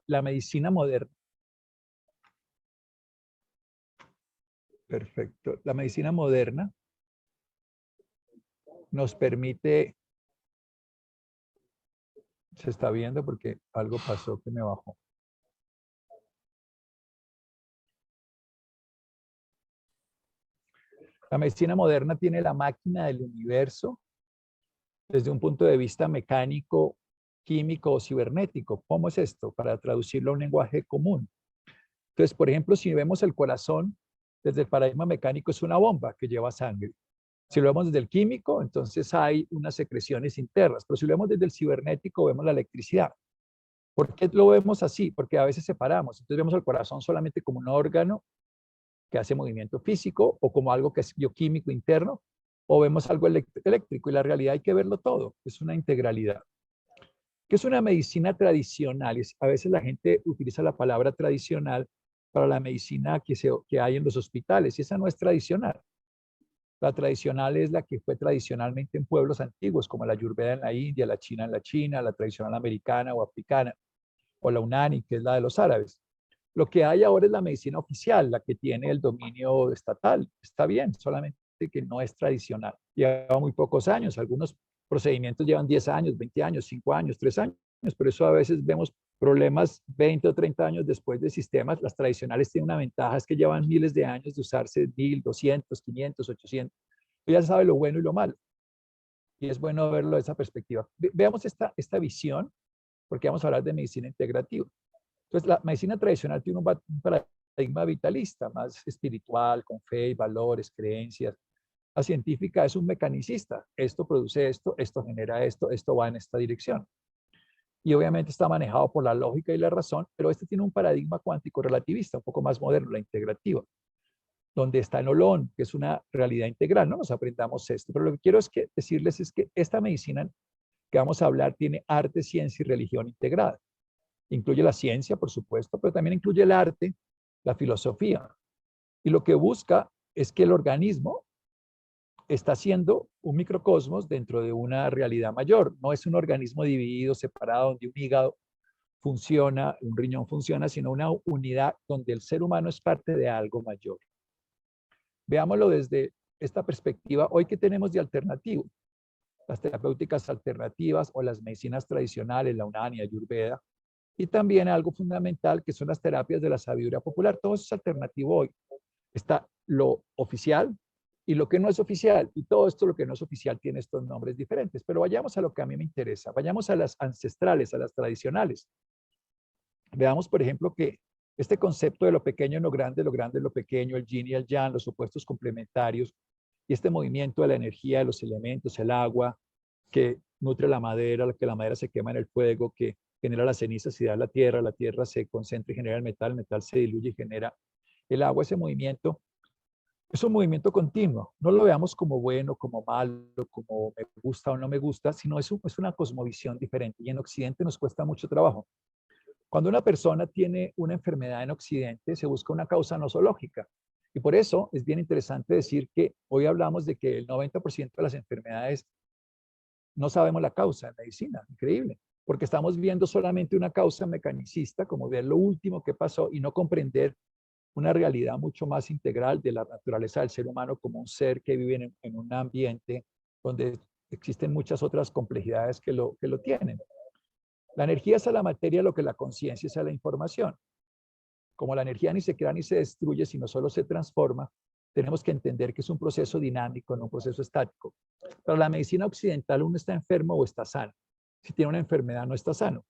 la medicina moderna. Perfecto. La medicina moderna nos permite, se está viendo porque algo pasó que me bajó. La medicina moderna tiene la máquina del universo desde un punto de vista mecánico, químico o cibernético. ¿Cómo es esto? Para traducirlo a un lenguaje común. Entonces, por ejemplo, si vemos el corazón, desde el paradigma mecánico es una bomba que lleva sangre. Si lo vemos desde el químico, entonces hay unas secreciones internas. Pero si lo vemos desde el cibernético, vemos la electricidad. ¿Por qué lo vemos así? Porque a veces separamos. Entonces vemos el corazón solamente como un órgano que hace movimiento físico o como algo que es bioquímico interno, o vemos algo eléctrico, y la realidad hay que verlo todo, es una integralidad. ¿Qué es una medicina tradicional? A veces la gente utiliza la palabra tradicional para la medicina que hay en los hospitales, y esa no es tradicional. La tradicional es la que fue tradicionalmente en pueblos antiguos, como la Ayurveda en la India, la China en la China, la tradicional americana o africana, o la Unani, que es la de los árabes. Lo que hay ahora es la medicina oficial, la que tiene el dominio estatal. Está bien, solamente que no es tradicional. Lleva muy pocos años. Algunos procedimientos llevan 10 años, 20 años, 5 años, 3 años. Por eso a veces vemos problemas 20 o 30 años después de sistemas. Las tradicionales tienen una ventaja, es que llevan miles de años de usarse, 1000, 200, 500, 800. Ya se sabe lo bueno y lo malo. Y es bueno verlo de esa perspectiva. Veamos esta visión, porque vamos a hablar de medicina integrativa. Entonces, la medicina tradicional tiene un paradigma vitalista, más espiritual, con fe y valores, creencias. La científica es un mecanicista. Esto produce esto genera esto va en esta dirección. Y obviamente está manejado por la lógica y la razón, pero este tiene un paradigma cuántico relativista, un poco más moderno, la integrativa, donde está el Olón, que es una realidad integral. No nos aprendamos esto, pero lo que quiero decirles es que esta medicina que vamos a hablar tiene arte, ciencia y religión integrada. Incluye la ciencia, por supuesto, pero también incluye el arte, la filosofía. Y lo que busca es que el organismo está siendo un microcosmos dentro de una realidad mayor. No es un organismo dividido, separado, donde un hígado funciona, un riñón funciona, sino una unidad donde el ser humano es parte de algo mayor. Veámoslo desde esta perspectiva. Hoy, ¿qué tenemos de alternativo? Las terapéuticas alternativas o las medicinas tradicionales, la Unani, Ayurveda, y también algo fundamental que son las terapias de la sabiduría popular. Todo eso es alternativo hoy. Está lo oficial y lo que no es oficial. Y todo esto, lo que no es oficial, tiene estos nombres diferentes. Pero vayamos a lo que a mí me interesa. Vayamos a las ancestrales, a las tradicionales. Veamos, por ejemplo, que este concepto de lo pequeño en lo grande en lo pequeño, el yin y el yang, los opuestos complementarios, y este movimiento de la energía de los elementos, el agua, que nutre la madera, que la madera se quema en el fuego, que genera las cenizas y da la tierra se concentra y genera el metal se diluye y genera el agua. Ese movimiento es un movimiento continuo. No lo veamos como bueno, como malo, como me gusta o no me gusta, sino es una cosmovisión diferente. Y en Occidente nos cuesta mucho trabajo. Cuando una persona tiene una enfermedad en Occidente, se busca una causa nosológica. Y por eso es bien interesante decir que hoy hablamos de que el 90% de las enfermedades no sabemos la causa en medicina. Increíble. Porque estamos viendo solamente una causa mecanicista, como ver lo último que pasó y no comprender una realidad mucho más integral de la naturaleza del ser humano como un ser que vive en un ambiente donde existen muchas otras complejidades que lo tienen. La energía es a la materia lo que la conciencia es a la información. Como la energía ni se crea ni se destruye, sino solo se transforma, tenemos que entender que es un proceso dinámico, no un proceso estático. Para la medicina occidental, uno está enfermo o está sano. Si tiene una enfermedad, no está sano.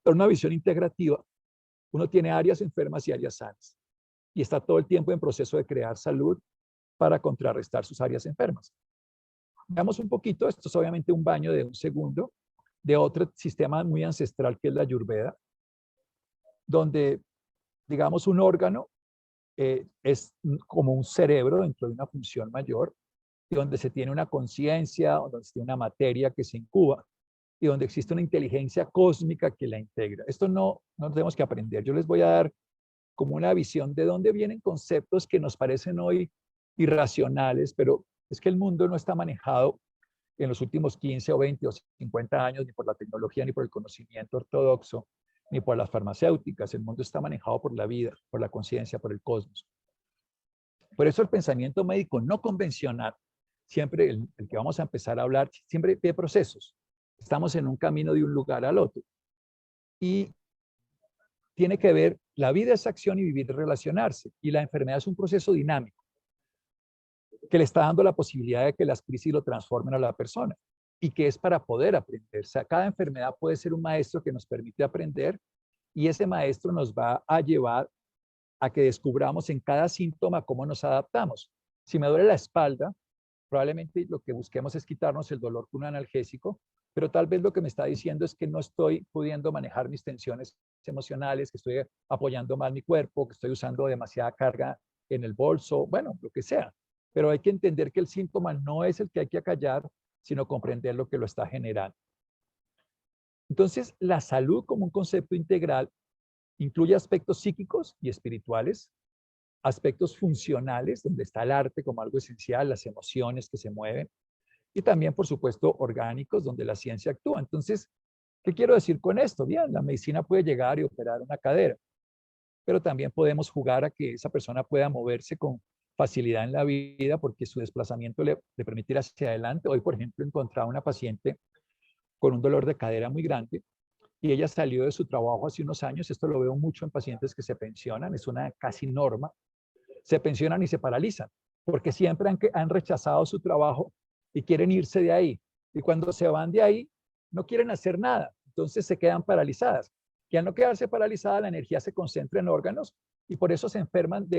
Pero una visión integrativa, uno tiene áreas enfermas y áreas sanas. Y está todo el tiempo en proceso de crear salud para contrarrestar sus áreas enfermas. Veamos un poquito, esto es obviamente un baño de un segundo, de otro sistema muy ancestral que es la Ayurveda, donde, digamos, un órgano es como un cerebro dentro de una función mayor, y donde se tiene una conciencia, donde se tiene una materia que se incuba, y donde existe una inteligencia cósmica que la integra. Esto no tenemos que aprender. Yo les voy a dar como una visión de dónde vienen conceptos que nos parecen hoy irracionales, pero es que el mundo no está manejado en los últimos 15 o 20 o 50 años ni por la tecnología ni por el conocimiento ortodoxo, ni por las farmacéuticas. El mundo está manejado por la vida, por la conciencia, por el cosmos. Por eso el pensamiento médico no convencional, siempre el que vamos a empezar a hablar, siempre pide procesos. Estamos en un camino de un lugar al otro. Y tiene que ver, la vida es acción y vivir es relacionarse. Y la enfermedad es un proceso dinámico que le está dando la posibilidad de que las crisis lo transformen a la persona y que es para poder aprender. O sea, cada enfermedad puede ser un maestro que nos permite aprender y ese maestro nos va a llevar a que descubramos en cada síntoma cómo nos adaptamos. Si me duele la espalda, probablemente lo que busquemos es quitarnos el dolor con un analgésico, pero tal vez lo que me está diciendo es que no estoy pudiendo manejar mis tensiones emocionales, que estoy apoyando mal mi cuerpo, que estoy usando demasiada carga en el bolso, bueno, lo que sea. Pero hay que entender que el síntoma no es el que hay que acallar, sino comprender lo que lo está generando. Entonces, la salud como un concepto integral incluye aspectos psíquicos y espirituales, aspectos funcionales, donde está el arte como algo esencial, las emociones que se mueven, y también, por supuesto, orgánicos, donde la ciencia actúa. Entonces, ¿qué quiero decir con esto? Bien, la medicina puede llegar y operar una cadera, pero también podemos jugar a que esa persona pueda moverse con facilidad en la vida porque su desplazamiento le permite ir hacia adelante. Hoy, por ejemplo, encontraba una paciente con un dolor de cadera muy grande y ella salió de su trabajo hace unos años. Esto lo veo mucho en pacientes que se pensionan, es una casi norma. Se pensionan y se paralizan porque siempre han rechazado su trabajo y quieren irse de ahí. Y cuando se van de ahí, no quieren hacer nada. Entonces se quedan paralizadas. Y al no quedarse paralizada, la energía se concentra en órganos y por eso se enferman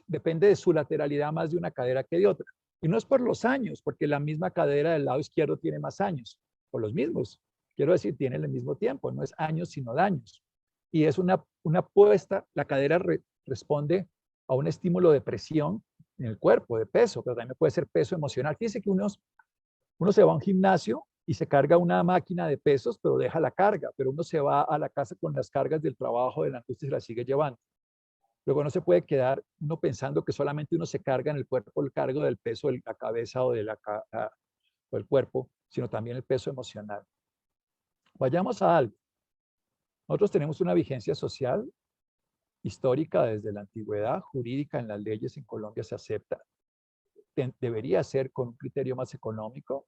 depende de su lateralidad más de una cadera que de otra. Y no es por los años, porque la misma cadera del lado izquierdo tiene más años, por los mismos. Quiero decir, tienen el mismo tiempo, no es años, sino daños. Y es una apuesta, la cadera responde a un estímulo de presión en el cuerpo, de peso, pero también puede ser peso emocional. Fíjense que uno se va a un gimnasio y se carga una máquina de pesos, pero deja la carga, pero uno se va a la casa con las cargas del trabajo, de la angustia y se la sigue llevando. Luego no se puede quedar uno pensando que solamente uno se carga en el cuerpo el cargo del peso de la cabeza o del cuerpo, sino también el peso emocional. Vayamos a algo. Nosotros tenemos una vigencia social histórica desde la antigüedad, jurídica en las leyes en Colombia se acepta. Debería ser con un criterio más económico.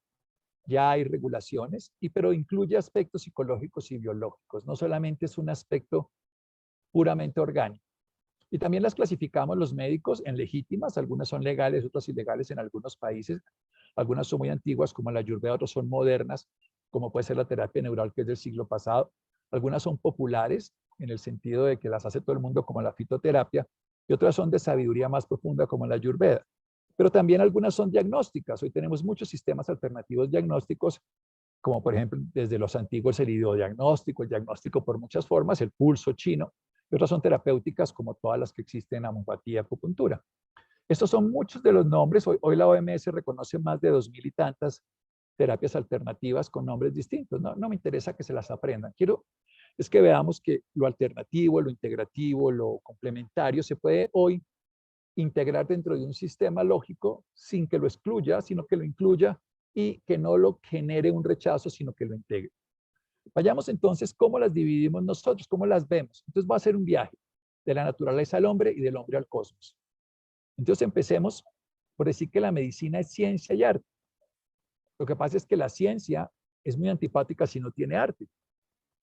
Ya hay regulaciones, pero incluye aspectos psicológicos y biológicos. No solamente es un aspecto puramente orgánico. Y también las clasificamos los médicos en legítimas, algunas son legales, otras ilegales en algunos países, algunas son muy antiguas como la Ayurveda, otras son modernas, como puede ser la terapia neural que es del siglo pasado, algunas son populares en el sentido de que las hace todo el mundo como la fitoterapia, y otras son de sabiduría más profunda como la Ayurveda. Pero también algunas son diagnósticas, hoy tenemos muchos sistemas alternativos diagnósticos, como por ejemplo desde los antiguos el ideodiagnóstico, el diagnóstico por muchas formas, el pulso chino, y otras son terapéuticas como todas las que existen en homeopatía, acupuntura. Estos son muchos de los nombres. Hoy la OMS reconoce más de 2000 y tantas terapias alternativas con nombres distintos. No me interesa que se las aprendan. Es que veamos que lo alternativo, lo integrativo, lo complementario se puede hoy integrar dentro de un sistema lógico sin que lo excluya, sino que lo incluya y que no lo genere un rechazo, sino que lo integre. Vayamos entonces, ¿cómo las dividimos nosotros? ¿Cómo las vemos? Entonces va a ser un viaje de la naturaleza al hombre y del hombre al cosmos. Entonces empecemos por decir que la medicina es ciencia y arte. Lo que pasa es que la ciencia es muy antipática si no tiene arte.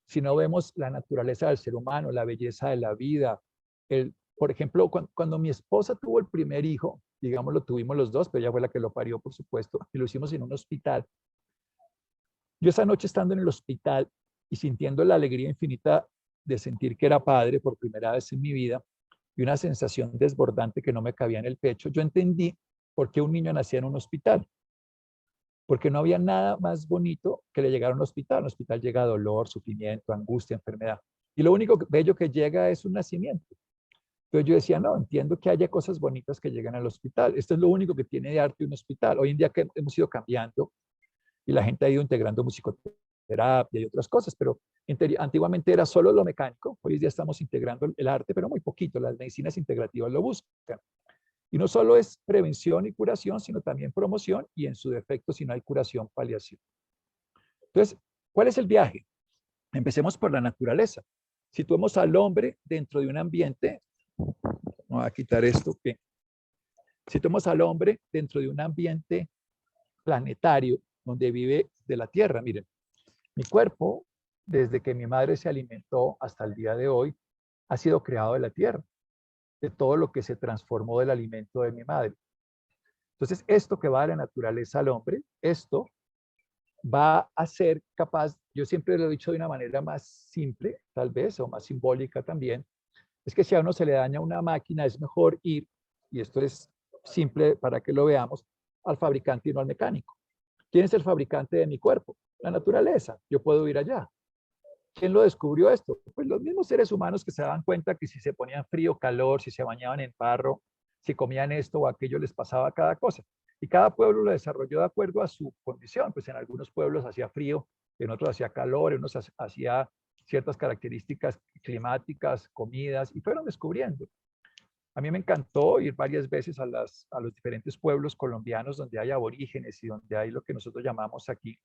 Si no vemos la naturaleza del ser humano, la belleza de la vida. Por ejemplo, cuando mi esposa tuvo el primer hijo, digamos, lo tuvimos los dos, pero ella fue la que lo parió, por supuesto, y lo hicimos en un hospital. Yo esa noche estando en el hospital y sintiendo la alegría infinita de sentir que era padre por primera vez en mi vida y una sensación desbordante que no me cabía en el pecho, yo entendí por qué un niño nacía en un hospital. Porque no había nada más bonito que le llegara a un hospital. En un hospital llega dolor, sufrimiento, angustia, enfermedad. Y lo único bello que llega es un nacimiento. Entonces yo decía, no, entiendo que haya cosas bonitas que llegan al hospital. Esto es lo único que tiene de arte un hospital. Hoy en día que hemos ido cambiando y la gente ha ido integrando musicoterapia y otras cosas, pero antiguamente era solo lo mecánico. Hoy en día estamos integrando el arte, pero muy poquito. Las medicinas integrativas lo buscan. Y no solo es prevención y curación, sino también promoción y en su defecto, si no hay curación, paliación. Entonces, ¿cuál es el viaje? Empecemos por la naturaleza. Situemos al hombre dentro de un ambiente, voy a quitar esto, que situemos al hombre dentro de un ambiente planetario donde vive de la Tierra. Miren, mi cuerpo, desde que mi madre se alimentó hasta el día de hoy, ha sido creado de la Tierra, de todo lo que se transformó del alimento de mi madre. Entonces, esto que va de la naturaleza al hombre, esto va a ser capaz, yo siempre lo he dicho de una manera más simple, tal vez, o más simbólica también, es que si a uno se le daña una máquina, es mejor ir, y esto es simple para que lo veamos, al fabricante y no al mecánico. ¿Quién es el fabricante de mi cuerpo? La naturaleza. Yo puedo ir allá. ¿Quién lo descubrió esto? Pues los mismos seres humanos que se daban cuenta que si se ponían frío, calor, si se bañaban en barro, si comían esto o aquello, les pasaba cada cosa. Y cada pueblo lo desarrolló de acuerdo a su condición. Pues en algunos pueblos hacía frío, en otros hacía calor, en otros hacía ciertas características climáticas, comidas, y fueron descubriendo. A mí me encantó ir varias veces a los diferentes pueblos colombianos donde hay aborígenes y donde hay lo que nosotros llamamos aquí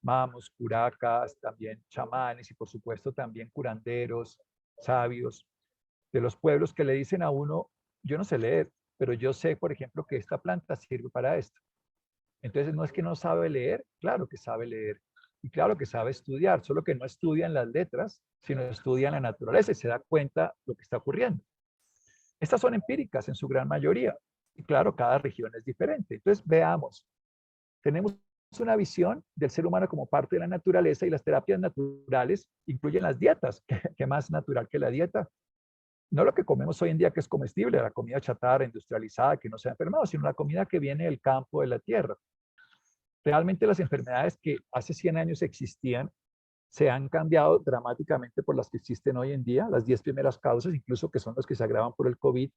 mamos, curacas, también chamanes y por supuesto también curanderos, sabios, de los pueblos que le dicen a uno, yo no sé leer, pero yo sé, por ejemplo, que esta planta sirve para esto. Entonces no es que no sabe leer, claro que sabe leer y claro que sabe estudiar, solo que no estudian las letras, sino estudian la naturaleza y se da cuenta lo que está ocurriendo. Estas son empíricas en su gran mayoría y claro, cada región es diferente. Entonces veamos, tenemos una visión del ser humano como parte de la naturaleza y las terapias naturales incluyen las dietas. ¿Qué más natural que la dieta? No lo que comemos hoy en día que es comestible, la comida chatarra, industrializada, que no se ha enfermado, sino la comida que viene del campo, de la tierra. Realmente las enfermedades que hace 100 años existían se han cambiado dramáticamente por las que existen hoy en día. Las 10 primeras causas, incluso que son las que se agravan por el COVID,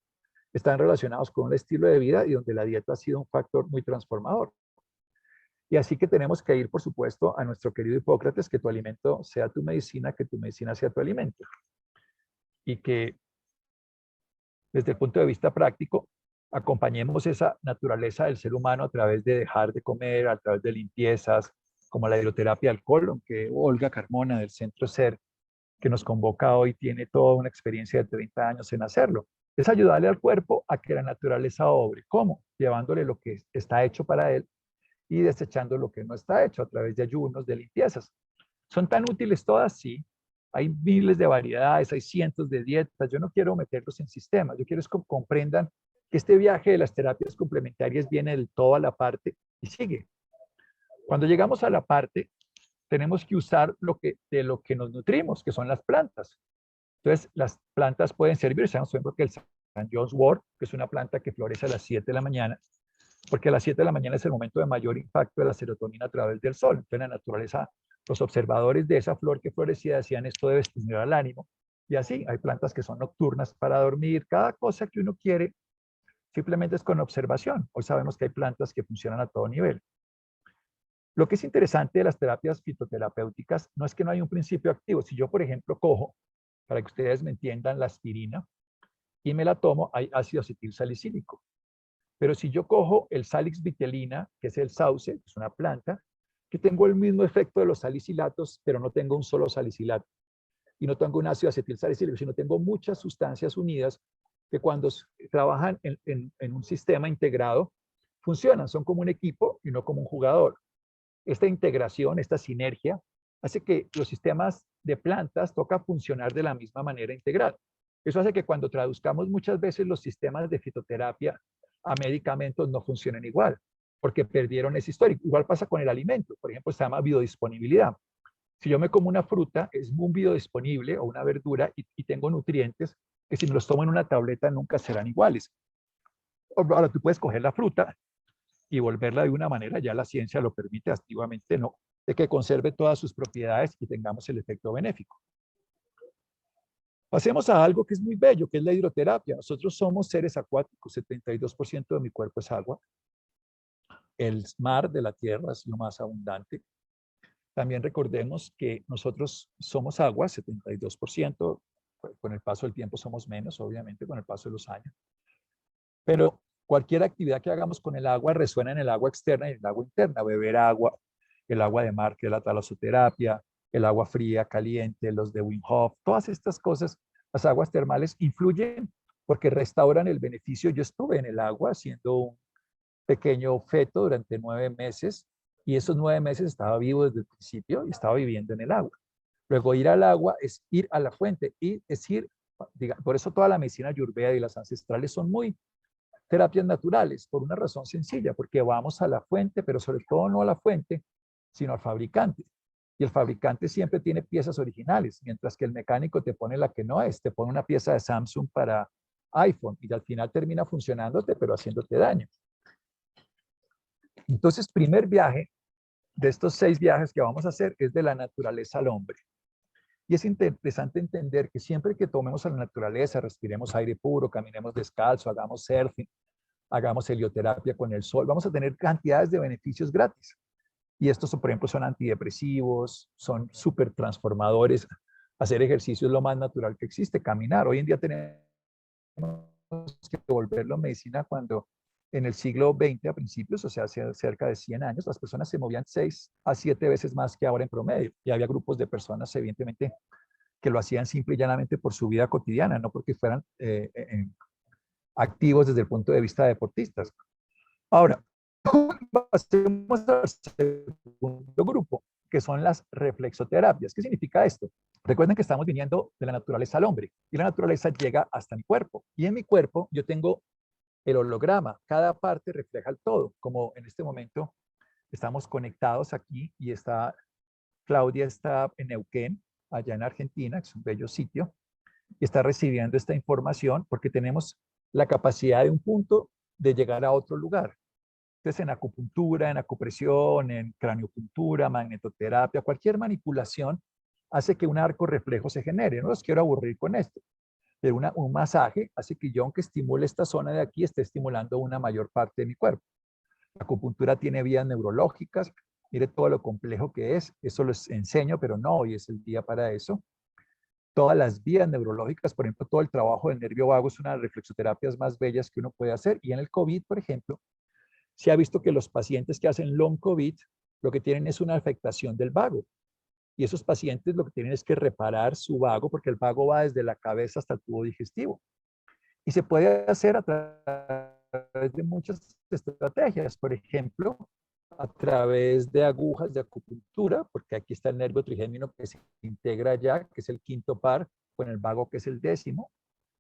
están relacionados con un estilo de vida y donde la dieta ha sido un factor muy transformador. Y así que tenemos que ir, por supuesto, a nuestro querido Hipócrates, que tu alimento sea tu medicina, que tu medicina sea tu alimento. Y que desde el punto de vista práctico, acompañemos esa naturaleza del ser humano a través de dejar de comer, a través de limpiezas, como la hidroterapia al colon, que Olga Carmona del Centro SER, que nos convoca hoy, tiene toda una experiencia de 30 años en hacerlo. Es ayudarle al cuerpo a que la naturaleza obre. ¿Cómo? Llevándole lo que está hecho para él y desechando lo que no está hecho a través de ayunos, de limpiezas. ¿Son tan útiles todas? Sí. Hay miles de variedades, hay cientos de dietas. Yo no quiero meterlos en sistemas. Yo quiero que comprendan que este viaje de las terapias complementarias viene del todo a la parte y sigue. Cuando llegamos a la parte, tenemos que usar de lo que nos nutrimos, que son las plantas. Entonces, las plantas pueden servir. Sabemos, por ejemplo, que el St. John's wort, que es una planta que florece a las 7 de la mañana, porque a las 7 de la mañana es el momento de mayor impacto de la serotonina a través del sol. Entonces, en la naturaleza, los observadores de esa flor que florecía decían esto debe estimular al ánimo. Y así, hay plantas que son nocturnas para dormir. Cada cosa que uno quiere simplemente es con observación. Hoy sabemos que hay plantas que funcionan a todo nivel. Lo que es interesante de las terapias fitoterapéuticas no es que no hay un principio activo. Si yo, por ejemplo, cojo, para que ustedes me entiendan, la aspirina y me la tomo, hay ácido acetilsalicílico. Pero si yo cojo el Salix vitellina, que es el sauce, que es una planta, que tengo el mismo efecto de los salicilatos, pero no tengo un solo salicilato y no tengo un ácido acetilsalicílico, sino tengo muchas sustancias unidas que cuando trabajan en un sistema integrado, funcionan, son como un equipo y no como un jugador. Esta integración, esta sinergia, hace que los sistemas de plantas toca funcionar de la misma manera integral. Eso hace que cuando traduzcamos muchas veces los sistemas de fitoterapia a medicamentos no funcionen igual, porque perdieron ese histórico. Igual pasa con el alimento, por ejemplo, se llama biodisponibilidad. Si yo me como una fruta, es un biodisponible o una verdura y tengo nutrientes que si me los tomo en una tableta nunca serán iguales. Ahora tú puedes coger la fruta y volverla de una manera, ya la ciencia lo permite, activamente no, de que conserve todas sus propiedades y tengamos el efecto benéfico. Pasemos a algo que es muy bello, que es la hidroterapia. Nosotros somos seres acuáticos, 72% de mi cuerpo es agua. El mar de la tierra es lo más abundante. También recordemos que nosotros somos agua, 72%. Con el paso del tiempo somos menos, obviamente, con el paso de los años. Pero cualquier actividad que hagamos con el agua resuena en el agua externa y en el agua interna. Beber agua, el agua de mar, que es la talasoterapia, el agua fría, caliente, los de Wim Hof, todas estas cosas, las aguas termales influyen porque restauran el beneficio. Yo estuve en el agua haciendo un pequeño feto durante 9 meses y esos 9 meses estaba vivo desde el principio y estaba viviendo en el agua. Luego ir al agua es ir a la fuente y es ir, por eso toda la medicina ayurveda y las ancestrales son muy terapias naturales, por una razón sencilla, porque vamos a la fuente, pero sobre todo no a la fuente, sino al fabricante. Y el fabricante siempre tiene piezas originales, mientras que el mecánico te pone la que no es, te pone una pieza de Samsung para iPhone y al final termina funcionándote, pero haciéndote daño. Entonces, primer viaje de estos 6 viajes que vamos a hacer es de la naturaleza al hombre. Y es interesante entender que siempre que tomemos a la naturaleza, respiremos aire puro, caminemos descalzo, hagamos surfing, hagamos helioterapia con el sol, vamos a tener cantidades de beneficios gratis. Y estos, por ejemplo, son antidepresivos, son súper transformadores. Hacer ejercicio es lo más natural que existe, caminar. Hoy en día tenemos que volverlo a medicina cuando en el siglo XX a principios, o sea, hace cerca de 100 años, las personas se movían 6 a 7 veces más que ahora en promedio. Y había grupos de personas, evidentemente, que lo hacían simple y llanamente por su vida cotidiana, no porque fueran activos desde el punto de vista de deportistas. Ahora, pasemos al segundo grupo, que son las reflexoterapias. ¿Qué significa esto? Recuerden que estamos viniendo de la naturaleza al hombre y la naturaleza llega hasta mi cuerpo. Y en mi cuerpo yo tengo el holograma. Cada parte refleja el todo. Como en este momento estamos conectados aquí y Claudia está en Neuquén, allá en Argentina, que es un bello sitio, y está recibiendo esta información porque tenemos la capacidad de un punto de llegar a otro lugar. Entonces, en acupuntura, en acupresión, en craniopuntura, magnetoterapia, cualquier manipulación hace que un arco reflejo se genere. No los quiero aburrir con esto, pero un masaje hace que yo, aunque estimule esta zona de aquí, esté estimulando una mayor parte de mi cuerpo. La acupuntura tiene vías neurológicas. Mire todo lo complejo que es. Eso les enseño, pero no hoy es el día para eso. Todas las vías neurológicas, por ejemplo, todo el trabajo del nervio vago es una de las reflexoterapias más bellas que uno puede hacer. Y en el COVID, por ejemplo, se ha visto que los pacientes que hacen long COVID lo que tienen es una afectación del vago. Y esos pacientes lo que tienen es que reparar su vago porque el vago va desde la cabeza hasta el tubo digestivo. Y se puede hacer a través de muchas estrategias. Por ejemplo, a través de agujas de acupuntura, porque aquí está el nervio trigémino que se integra ya, que es el quinto par, con el vago que es el 10º,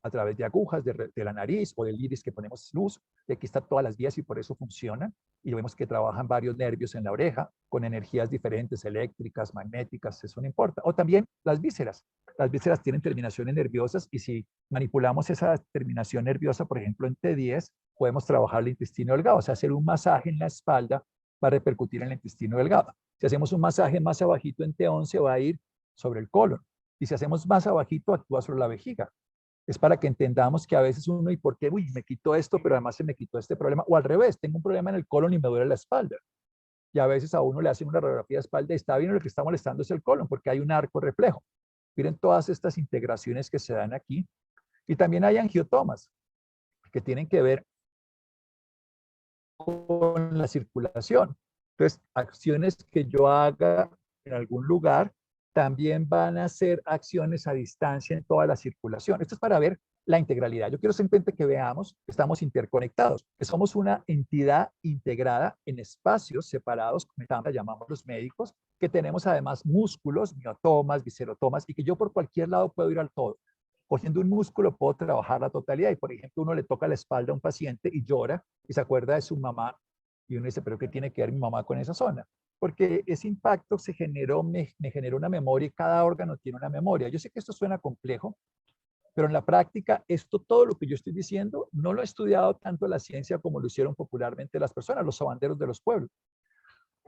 a través de agujas de la nariz o del iris que ponemos luz. Y aquí están todas las vías y por eso funcionan. Y vemos que trabajan varios nervios en la oreja con energías diferentes, eléctricas, magnéticas, eso no importa. O también las vísceras. Las vísceras tienen terminaciones nerviosas y si manipulamos esa terminación nerviosa, por ejemplo, en T10, podemos trabajar el intestino delgado. O sea, hacer un masaje en la espalda va a repercutir en el intestino delgado. Si hacemos un masaje más abajito en T11, va a ir sobre el colon. Y si hacemos más abajito, actúa sobre la vejiga. Es para que entendamos que a veces uno, ¿y por qué? Uy, me quitó esto, pero además se me quitó este problema. O al revés, tengo un problema en el colon y me duele la espalda. Y a veces a uno le hacen una radiografía de espalda y está bien, lo que está molestando es el colon, porque hay un arco reflejo. Miren todas estas integraciones que se dan aquí. Y también hay angiotomas, que tienen que ver con la circulación. Entonces, acciones que yo haga en algún lugar también van a ser acciones a distancia en toda la circulación. Esto es para ver la integralidad. Yo quiero simplemente que veamos que estamos interconectados, que somos una entidad integrada en espacios separados, como la llamamos los médicos, que tenemos además músculos, miotomas, viscerotomas, y que yo por cualquier lado puedo ir al todo. Cogiendo un músculo puedo trabajar la totalidad y, por ejemplo, uno le toca la espalda a un paciente y llora y se acuerda de su mamá y uno dice, pero ¿qué tiene que ver mi mamá con esa zona? Porque ese impacto se generó, me generó una memoria y cada órgano tiene una memoria. Yo sé que esto suena complejo, pero en la práctica todo lo que yo estoy diciendo no lo ha estudiado tanto la ciencia como lo hicieron popularmente las personas, los sabanderos de los pueblos.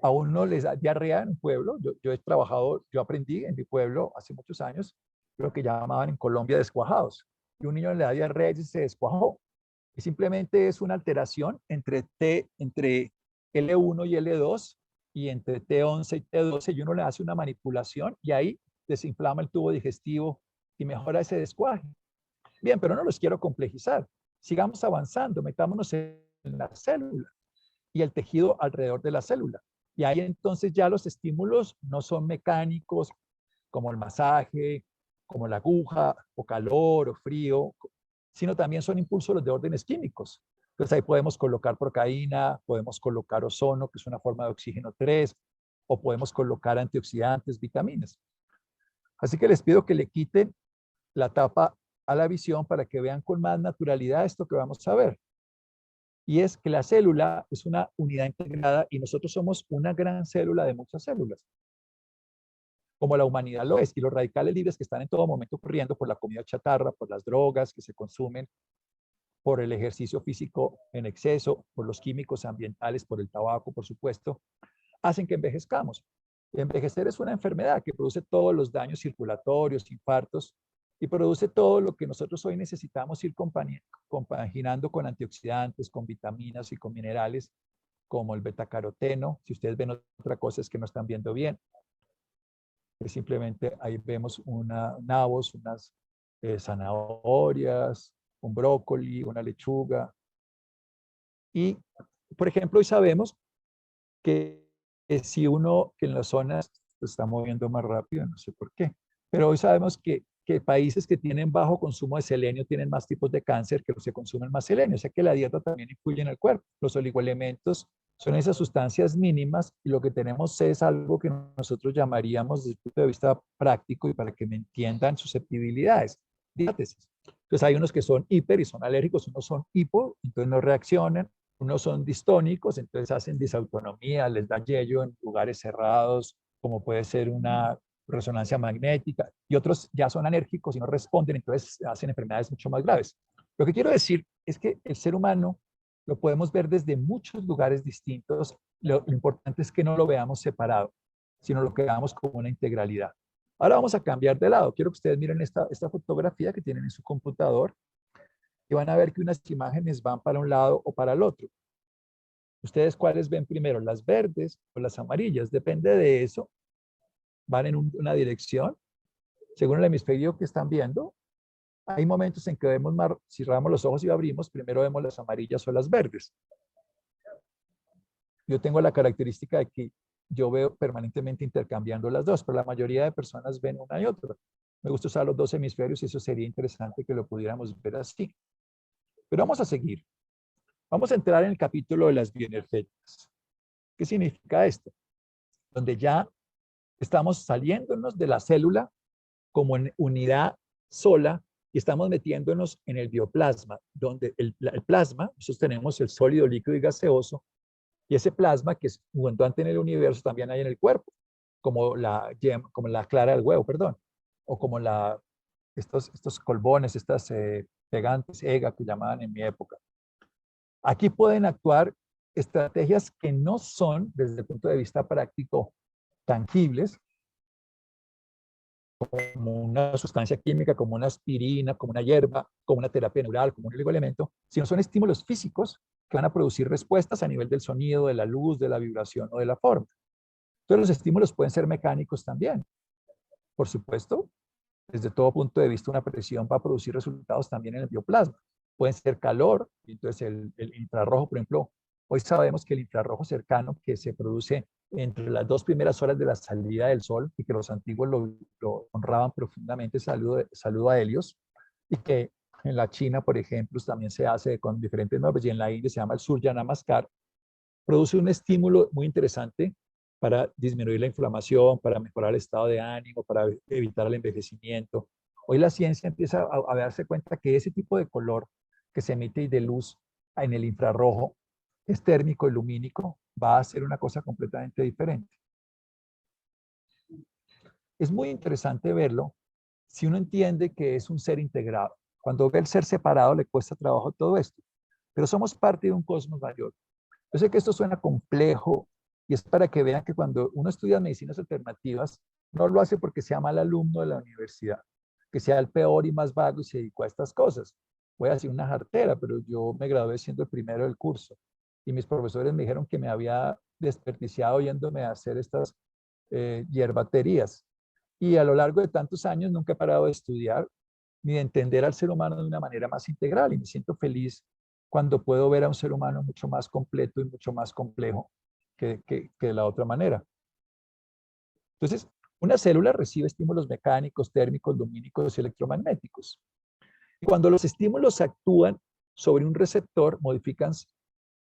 A uno les da diarrea en un pueblo. Yo he trabajado, yo aprendí en mi pueblo hace muchos años lo que llamaban en Colombia descuajados. Y un niño le da diarrea y se descuajó. Y simplemente es una alteración entre L1 y L2 y entre T11 y T12 y uno le hace una manipulación y ahí desinflama el tubo digestivo y mejora ese descuaje. Bien, pero no los quiero complejizar. Sigamos avanzando, metámonos en la célula y el tejido alrededor de la célula. Y ahí entonces ya los estímulos no son mecánicos, como el masaje, como la aguja, o calor, o frío, sino también son impulsos de órdenes químicos. Entonces ahí podemos colocar procaína, podemos colocar ozono, que es una forma de oxígeno 3, o podemos colocar antioxidantes, vitaminas. Así que les pido que le quiten la tapa a la visión para que vean con más naturalidad esto que vamos a ver. Y es que la célula es una unidad integrada y nosotros somos una gran célula de muchas células, como la humanidad lo es. Y los radicales libres que están en todo momento corriendo por la comida chatarra, por las drogas que se consumen, por el ejercicio físico en exceso, por los químicos ambientales, por el tabaco, por supuesto, hacen que envejezcamos. Envejecer es una enfermedad que produce todos los daños circulatorios, infartos, y produce todo lo que nosotros hoy necesitamos ir compaginando con antioxidantes, con vitaminas y con minerales, como el betacaroteno. Si ustedes ven otra cosa es que no están viendo bien. Simplemente ahí vemos nabos, unas zanahorias, un brócoli, una lechuga. Y, por ejemplo, hoy sabemos que si uno, que en las zonas se está moviendo más rápido, no sé por qué, pero hoy sabemos que países que tienen bajo consumo de selenio tienen más tipos de cáncer que los que consumen más selenio, o sea que la dieta también influye en el cuerpo. Los oligoelementos son esas sustancias mínimas y lo que tenemos es algo que nosotros llamaríamos desde el punto de vista práctico y para que me entiendan susceptibilidades, diátesis. Entonces hay unos que son hiper y son alérgicos, unos son hipo, entonces no reaccionan, unos son distónicos, entonces hacen disautonomía, les da yello en lugares cerrados, como puede ser una resonancia magnética, y otros ya son alérgicos y no responden, entonces hacen enfermedades mucho más graves. Lo que quiero decir es que el ser humano lo podemos ver desde muchos lugares distintos. Lo importante es que no lo veamos separado, sino lo que veamos como una integralidad. Ahora vamos a cambiar de lado. Quiero que ustedes miren esta fotografía que tienen en su computador y van a ver que unas imágenes van para un lado o para el otro. ¿Ustedes cuáles ven primero, las verdes o las amarillas? Depende de eso. Van en una dirección, según el hemisferio que están viendo. Hay momentos en que vemos más, si cerramos los ojos y abrimos, primero vemos las amarillas o las verdes. Yo tengo la característica de que yo veo permanentemente intercambiando las dos, pero la mayoría de personas ven una y otra. Me gusta usar los dos hemisferios y eso sería interesante que lo pudiéramos ver así. Pero vamos a seguir. Vamos a entrar en el capítulo de las bioenergéticas. ¿Qué significa esto? Donde ya estamos saliéndonos de la célula como en unidad sola y estamos metiéndonos en el bioplasma, donde el plasma, nosotros tenemos el sólido, líquido y gaseoso, y ese plasma que es abundante en el universo también hay en el cuerpo, como como la clara del huevo, perdón, o como estos colbones, estas pegantes, EGA que llamaban en mi época. Aquí pueden actuar estrategias que no son, desde el punto de vista práctico, tangibles, como una sustancia química, como una aspirina, como una hierba, como una terapia neural, como un oligoelemento, sino son estímulos físicos que van a producir respuestas a nivel del sonido, de la luz, de la vibración o de la forma. Entonces los estímulos pueden ser mecánicos también. Por supuesto, desde todo punto de vista, una presión va a producir resultados también en el bioplasma. Pueden ser calor, entonces el infrarrojo, por ejemplo, hoy sabemos que el infrarrojo cercano que se produce entre las 2 primeras horas de la salida del sol y que los antiguos lo honraban profundamente, saludo a Helios, y que en la China, por ejemplo, también se hace con diferentes nombres y en la India se llama el Surya Namaskar, produce un estímulo muy interesante para disminuir la inflamación, para mejorar el estado de ánimo, para evitar el envejecimiento. Hoy la ciencia empieza a darse cuenta que ese tipo de color que se emite de luz en el infrarrojo es térmico y lumínico, va a ser una cosa completamente diferente. Es muy interesante verlo si uno entiende que es un ser integrado. Cuando ve el ser separado le cuesta trabajo todo esto, pero somos parte de un cosmos mayor. Yo sé que esto suena complejo y es para que vean que cuando uno estudia medicinas alternativas, no lo hace porque sea mal alumno de la universidad, que sea el peor y más vago y se dedicó a estas cosas. Voy a decir una jartera, pero yo me gradué siendo el primero del curso y mis profesores me dijeron que me había desperdiciado yéndome a hacer estas hierbaterías. Y a lo largo de tantos años nunca he parado de estudiar ni de entender al ser humano de una manera más integral y me siento feliz cuando puedo ver a un ser humano mucho más completo y mucho más complejo que de la otra manera. Entonces, Una célula recibe estímulos mecánicos, térmicos, lumínicos y electromagnéticos. Y cuando los estímulos actúan sobre un receptor, modifican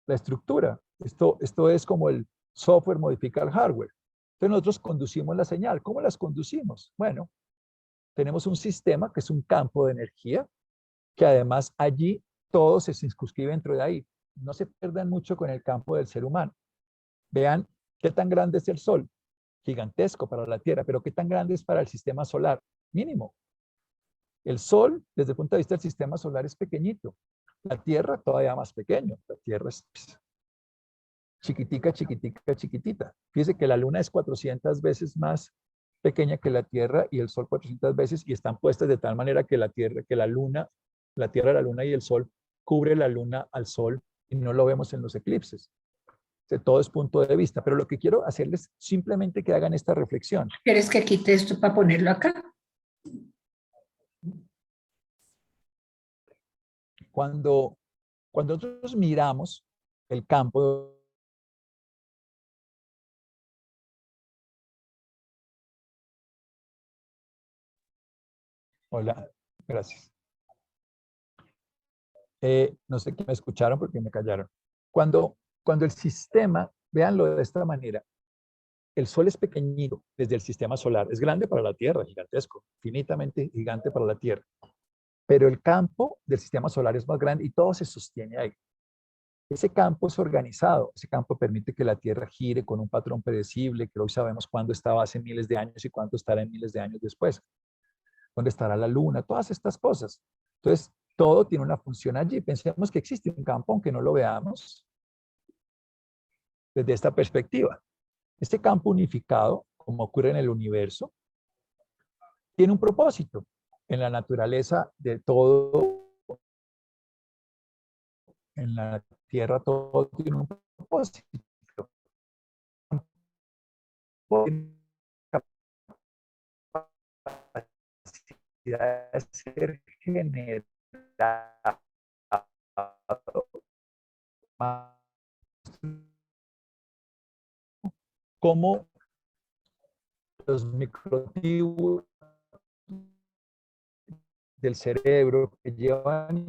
la estructura. Esto es como el software modifica el hardware. Entonces nosotros conducimos la señal. ¿Cómo las conducimos? Bueno, tenemos un sistema que es un campo de energía, que además allí todo se circunscribe dentro de ahí. No se pierdan mucho con el campo del ser humano. Vean qué tan grande es el Sol. Gigantesco para la Tierra, pero qué tan grande es para el sistema solar. Mínimo. El Sol, desde el punto de vista del sistema solar, es pequeñito. La Tierra todavía más pequeño. La Tierra es chiquitica, chiquitica, chiquitita. Fíjese que la Luna es 400 veces más pequeña que la Tierra y el Sol 400 veces, y están puestas de tal manera que la Tierra, la Tierra, la Luna y el Sol cubre la Luna al Sol y no lo vemos en los eclipses. Todo es punto de vista, pero lo que quiero hacerles simplemente que hagan esta reflexión. ¿Quieres que quite esto para ponerlo acá? Cuando nosotros miramos el campo, hola, gracias. No sé quién me escucharon porque me callaron. Cuando el sistema, véanlo de esta manera, el Sol es pequeñito desde el sistema solar, es grande para la Tierra, gigantesco, infinitamente gigante para la Tierra, pero el campo del sistema solar es más grande y todo se sostiene ahí. Ese campo es organizado, ese campo permite que la Tierra gire con un patrón predecible, que hoy sabemos cuándo estaba hace miles de años y cuándo estará en miles de años después, dónde estará la Luna, todas estas cosas. Entonces, todo tiene una función allí. Pensemos que existe un campo, aunque no lo veamos desde esta perspectiva. Este campo unificado, como ocurre en el universo, tiene un propósito. En la naturaleza de todo, en la Tierra todo tiene un propósito. Capacidad de ser generado como los microtubulos del cerebro que llevan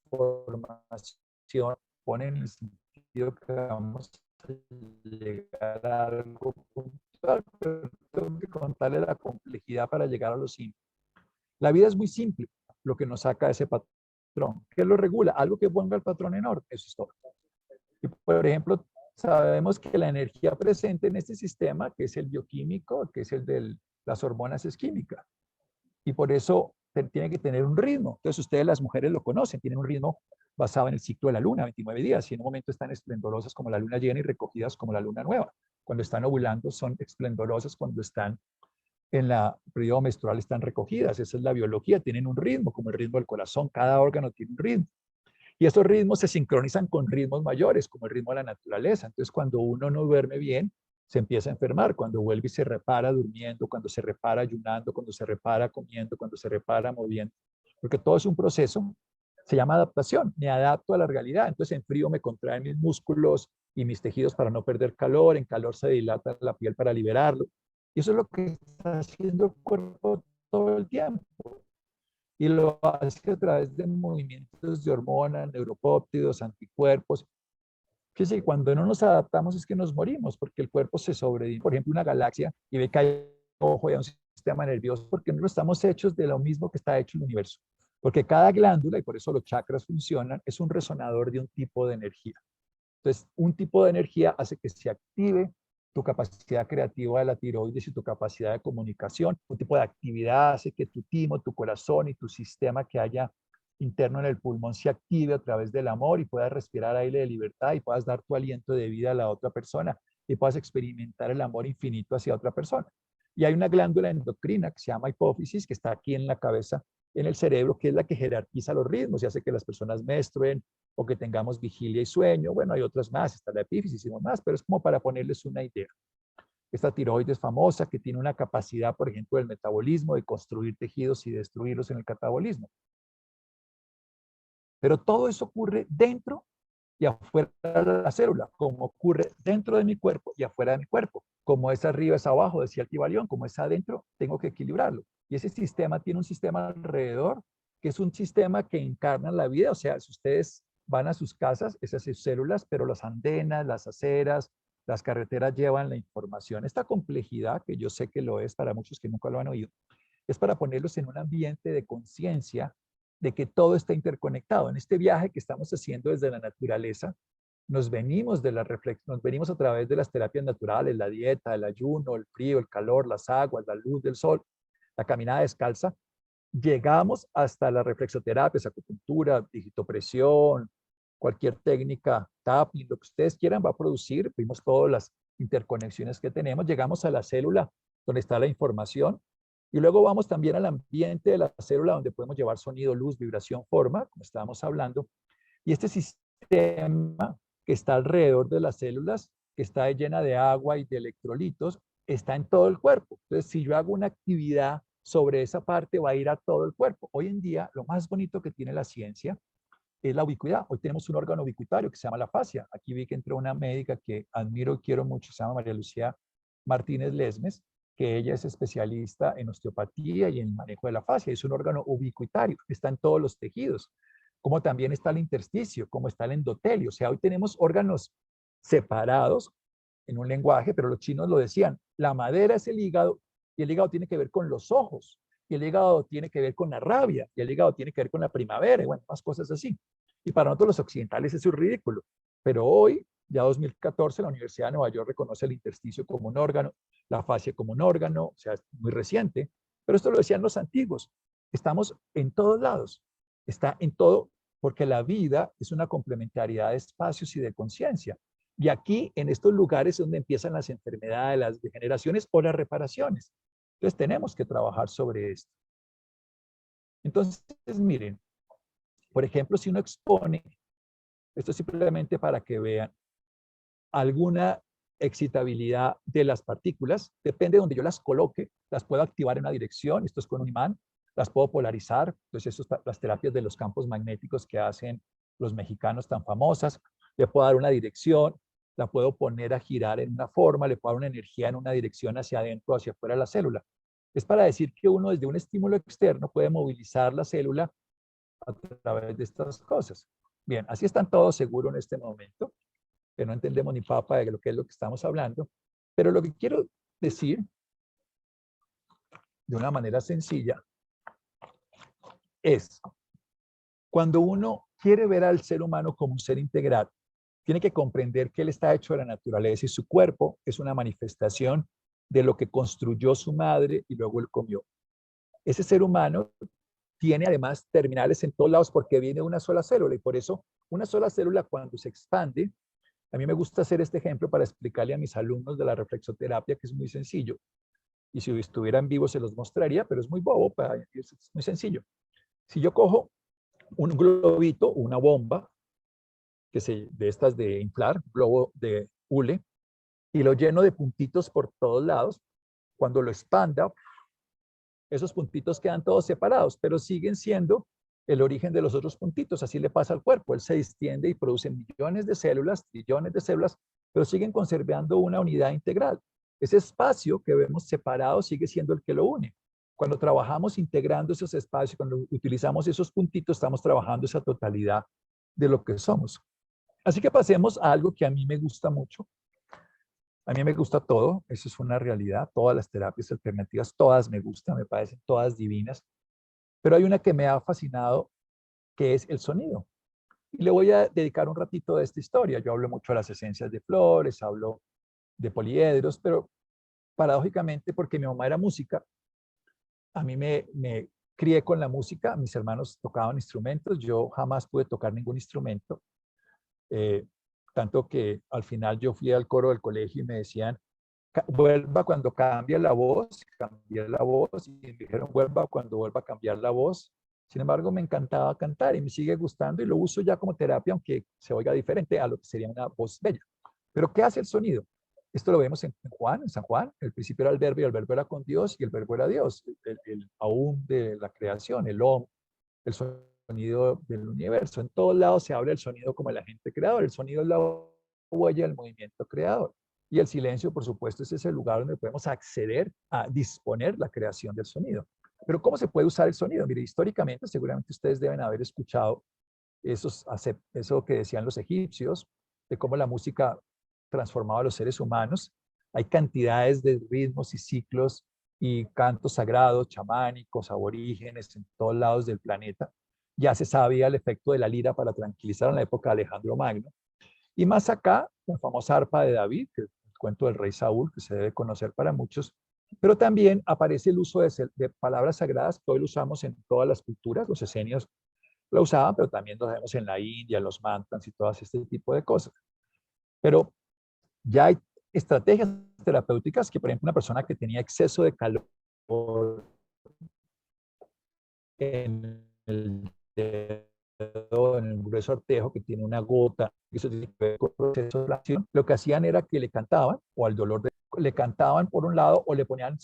información, ponen en el sentido que vamos a llegar a algo puntual, pero tengo que contarle la complejidad para llegar a lo simple. La vida es muy simple, lo que nos saca de ese patrón. ¿Qué lo regula? Algo que ponga el patrón en orden, eso es todo. Y por ejemplo, sabemos que la energía presente en este sistema, que es el bioquímico, que es el de las hormonas, es química. Y por eso tiene que tener un ritmo. Entonces ustedes las mujeres lo conocen, tienen un ritmo basado en el ciclo de la luna, 29 días, y en un momento están esplendorosas como la luna llena y recogidas como la luna nueva. Cuando están ovulando son esplendorosas, cuando están en la periodo menstrual están recogidas. Esa es la biología, tienen un ritmo, como el ritmo del corazón, cada órgano tiene un ritmo. Y estos ritmos se sincronizan con ritmos mayores, como el ritmo de la naturaleza. Entonces, cuando uno no duerme bien, se empieza a enfermar. Cuando vuelve y se repara durmiendo, cuando se repara ayunando, cuando se repara comiendo, cuando se repara moviendo. Porque todo es un proceso, se llama adaptación. Me adapto a la realidad. Entonces, en frío me contraen mis músculos y mis tejidos para no perder calor. En calor se dilata la piel para liberarlo. Y eso es lo que está haciendo el cuerpo todo el tiempo. Y lo hace a través de movimientos de hormonas, neuropéptidos, anticuerpos. Fíjense que cuando no nos adaptamos es que nos morimos, porque el cuerpo se sobrevive. Por ejemplo, una galaxia y ve que hay un ojo y un sistema nervioso, porque no estamos hechos de lo mismo que está hecho el universo. Porque cada glándula, y por eso los chakras funcionan, es un resonador de un tipo de energía. Entonces, un tipo de energía hace que se active tu capacidad creativa de la tiroides y tu capacidad de comunicación. Un tipo de actividad hace que tu timo, tu corazón y tu sistema que haya interno en el pulmón se active a través del amor y puedas respirar aire de libertad y puedas dar tu aliento de vida a la otra persona y puedas experimentar el amor infinito hacia otra persona. Y hay una glándula endocrina que se llama hipófisis, que está aquí en la cabeza, en el cerebro, que es la que jerarquiza los ritmos y hace que las personas menstruen o que tengamos vigilia y sueño. Bueno, hay otras más, está la epífisis y más, pero es como para ponerles una idea. Esta tiroides famosa que tiene una capacidad, por ejemplo, del metabolismo, de construir tejidos y destruirlos en el catabolismo. Pero todo eso ocurre dentro y afuera de la célula, como ocurre dentro de mi cuerpo y afuera de mi cuerpo. Como es arriba es abajo, decía el Kybalión, como es adentro, tengo que equilibrarlo. Y ese sistema tiene un sistema alrededor, que es un sistema que encarna la vida. O sea, si ustedes van a sus casas, esas sus células, pero las andenas, las aceras, las carreteras llevan la información. Esta complejidad, que yo sé que lo es para muchos que nunca lo han oído, es para ponerlos en un ambiente de conciencia de que todo está interconectado. En este viaje que estamos haciendo desde la naturaleza, nos venimos de la reflexión, nos venimos a través de las terapias naturales, la dieta, el ayuno, el frío, el calor, las aguas, la luz del sol, la caminada descalza, llegamos hasta la reflexoterapia, acupuntura, digitopresión, cualquier técnica, tapping, lo que ustedes quieran va a producir. Vimos todas las interconexiones que tenemos, llegamos a la célula donde está la información y luego vamos también al ambiente de la célula donde podemos llevar sonido, luz, vibración, forma, como estábamos hablando. Y este sistema que está alrededor de las células, que está llena de agua y de electrolitos, está en todo el cuerpo. Entonces, si yo hago una actividad sobre esa parte, va a ir a todo el cuerpo. Hoy en día, lo más bonito que tiene la ciencia es la ubicuidad. Hoy tenemos un órgano ubicuitario que se llama la fascia. Aquí vi que entró una médica que admiro y quiero mucho, se llama María Lucía Martínez Lesmes, que ella es especialista en osteopatía y en el manejo de la fascia. Es un órgano ubicuitario, está en todos los tejidos, como también está el intersticio, como está el endotelio. O sea, hoy tenemos órganos separados en un lenguaje, pero los chinos lo decían, la madera es el hígado y el hígado tiene que ver con los ojos, y el hígado tiene que ver con la rabia, y el hígado tiene que ver con la primavera, y bueno, más cosas así. Y para nosotros los occidentales eso es ridículo, pero hoy, ya 2014, la Universidad de Nueva York reconoce el intersticio como un órgano, la fascia como un órgano, o sea, es muy reciente, pero esto lo decían los antiguos. Estamos en todos lados, está en todo, porque la vida es una complementariedad de espacios y de conciencia. Y aquí, en estos lugares, es donde empiezan las enfermedades, las degeneraciones o las reparaciones. Entonces, tenemos que trabajar sobre esto. Entonces, miren, por ejemplo, si uno expone, esto es simplemente para que vean, alguna excitabilidad de las partículas, depende de donde yo las coloque, las puedo activar en una dirección, esto es con un imán, las puedo polarizar, entonces eso es las terapias de los campos magnéticos que hacen los mexicanos tan famosas, le puedo dar una dirección, la puedo poner a girar en una forma, le puedo dar una energía en una dirección hacia adentro, hacia afuera de la célula. Es para decir que uno desde un estímulo externo puede movilizar la célula a través de estas cosas. Bien, así están todos seguros en este momento, que no entendemos ni papa de lo que es lo que estamos hablando, pero lo que quiero decir de una manera sencilla es, cuando uno quiere ver al ser humano como un ser integral, tiene que comprender que él está hecho de la naturaleza y su cuerpo es una manifestación de lo que construyó su madre y luego él comió. Ese ser humano tiene además terminales en todos lados porque viene de una sola célula y por eso una sola célula cuando se expande, a mí me gusta hacer este ejemplo para explicarle a mis alumnos de la reflexoterapia que es muy sencillo. Y si estuvieran vivos se los mostraría, pero es muy bobo, es muy sencillo. Si yo cojo un globito, una bomba, de estas de inflar, globo de hule, y lo lleno de puntitos por todos lados, cuando lo expanda, esos puntitos quedan todos separados, pero siguen siendo el origen de los otros puntitos. Así le pasa al cuerpo. Él se distiende y produce millones de células, trillones de células, pero siguen conservando una unidad integral. Ese espacio que vemos separado sigue siendo el que lo une. Cuando trabajamos integrando esos espacios, cuando utilizamos esos puntitos, estamos trabajando esa totalidad de lo que somos. Así que pasemos a algo que a mí me gusta mucho. A mí me gusta todo, eso es una realidad. Todas las terapias alternativas, todas me gustan, me parecen todas divinas. Pero hay una que me ha fascinado, que es el sonido. Y le voy a dedicar un ratito de esta historia. Yo hablo mucho de las esencias de flores, hablo de poliedros, pero paradójicamente, porque mi mamá era música, a mí me crié con la música, mis hermanos tocaban instrumentos, yo jamás pude tocar ningún instrumento, tanto que al final yo fui al coro del colegio y me decían, vuelva cuando cambie la voz, cambié la voz, y me dijeron, vuelva cuando vuelva a cambiar la voz. Sin embargo, me encantaba cantar y me sigue gustando y lo uso ya como terapia, aunque se oiga diferente a lo que sería una voz bella. Pero, ¿qué hace el sonido? Esto lo vemos en Juan, en San Juan. El principio era el verbo y el verbo era con Dios y el verbo era Dios. El aún de la creación, el om, el sonido sonido del universo. En todos lados se habla del sonido como el agente creador. El sonido es la huella del movimiento creador. Y el silencio, por supuesto, es ese lugar donde podemos acceder a disponer la creación del sonido. Pero ¿cómo se puede usar el sonido? Mire, históricamente, seguramente ustedes deben haber escuchado eso que decían los egipcios, de cómo la música transformaba a los seres humanos. Hay cantidades de ritmos y ciclos y cantos sagrados, chamánicos, aborígenes, en todos lados del planeta. Ya se sabía el efecto de la lira para tranquilizar en la época de Alejandro Magno. Y más acá, la famosa arpa de David, que es el cuento del rey Saúl, que se debe conocer para muchos, pero también aparece el uso de palabras sagradas que hoy lo usamos en todas las culturas. Los esenios lo usaban, pero también lo vemos en la India, los mantras y todo este tipo de cosas. Pero ya hay estrategias terapéuticas que, por ejemplo, una persona que tenía exceso de calor en el dedo, en el grueso artejo, que tiene una gota, eso tiene que ver con el proceso de inflamación, lo que hacían era que le cantaban, o al dolor le cantaban por un lado, o le ponían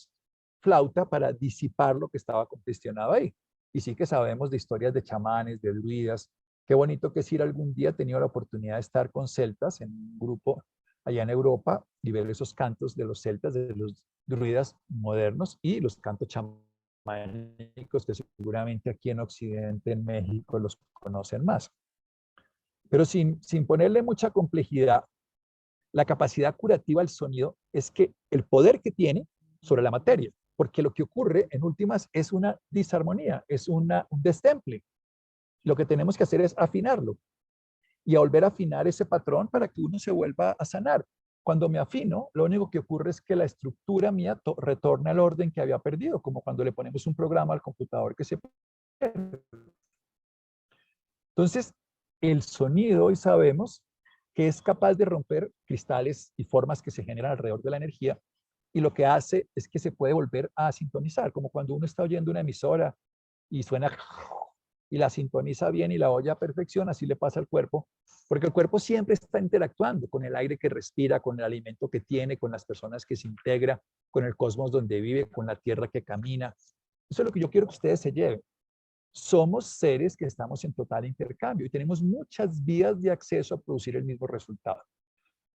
flauta para disipar lo que estaba congestionado ahí. Y sí que sabemos de historias de chamanes, de druidas. Qué bonito que si algún día he tenido la oportunidad de estar con celtas en un grupo allá en Europa y ver esos cantos de los celtas, de los druidas modernos y los cantos chamánicos que seguramente aquí en Occidente, en México, los conocen más. Pero sin ponerle mucha complejidad, la capacidad curativa del sonido es que el poder que tiene sobre la materia, porque lo que ocurre en últimas es una disarmonía, es un destemple. Lo que tenemos que hacer es afinarlo y a volver a afinar ese patrón para que uno se vuelva a sanar. Cuando me afino, lo único que ocurre es que la estructura mía retorna al orden que había perdido, como cuando le ponemos un programa al computador que se pierde. Entonces, el sonido, hoy sabemos que es capaz de romper cristales y formas que se generan alrededor de la energía, y lo que hace es que se puede volver a sintonizar, como cuando uno está oyendo una emisora y suena y la sintoniza bien y la oye a perfección, así le pasa al cuerpo, porque el cuerpo siempre está interactuando con el aire que respira, con el alimento que tiene, con las personas que se integra, con el cosmos donde vive, con la tierra que camina. Eso es lo que yo quiero que ustedes se lleven. Somos seres que estamos en total intercambio y tenemos muchas vías de acceso a producir el mismo resultado.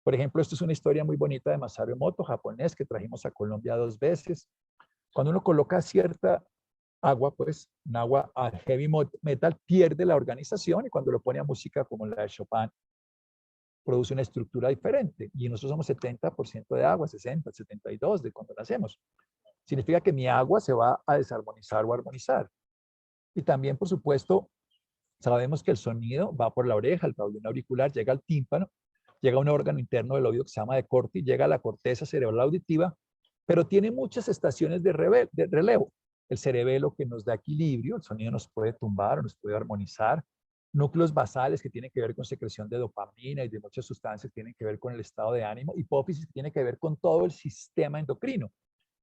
Por ejemplo, esto es una historia muy bonita de Masaru Emoto, japonés, que trajimos a Colombia 2 veces. Cuando uno coloca cierta agua, pues un agua a heavy metal, pierde la organización, y cuando lo pone a música como la de Chopin, produce una estructura diferente. Y nosotros somos 70% de agua, 60, 72 de cuando nacemos. Significa que mi agua se va a desarmonizar o armonizar. Y también, por supuesto, sabemos que el sonido va por la oreja, el pabellón auricular, llega al tímpano, llega a un órgano interno del oído que se llama de Corti, llega a la corteza cerebral auditiva, pero tiene muchas estaciones de relevo. El cerebelo que nos da equilibrio, el sonido nos puede tumbar o nos puede armonizar. Núcleos basales que tienen que ver con secreción de dopamina y de muchas sustancias que tienen que ver con el estado de ánimo. Hipófisis que tiene que ver con todo el sistema endocrino.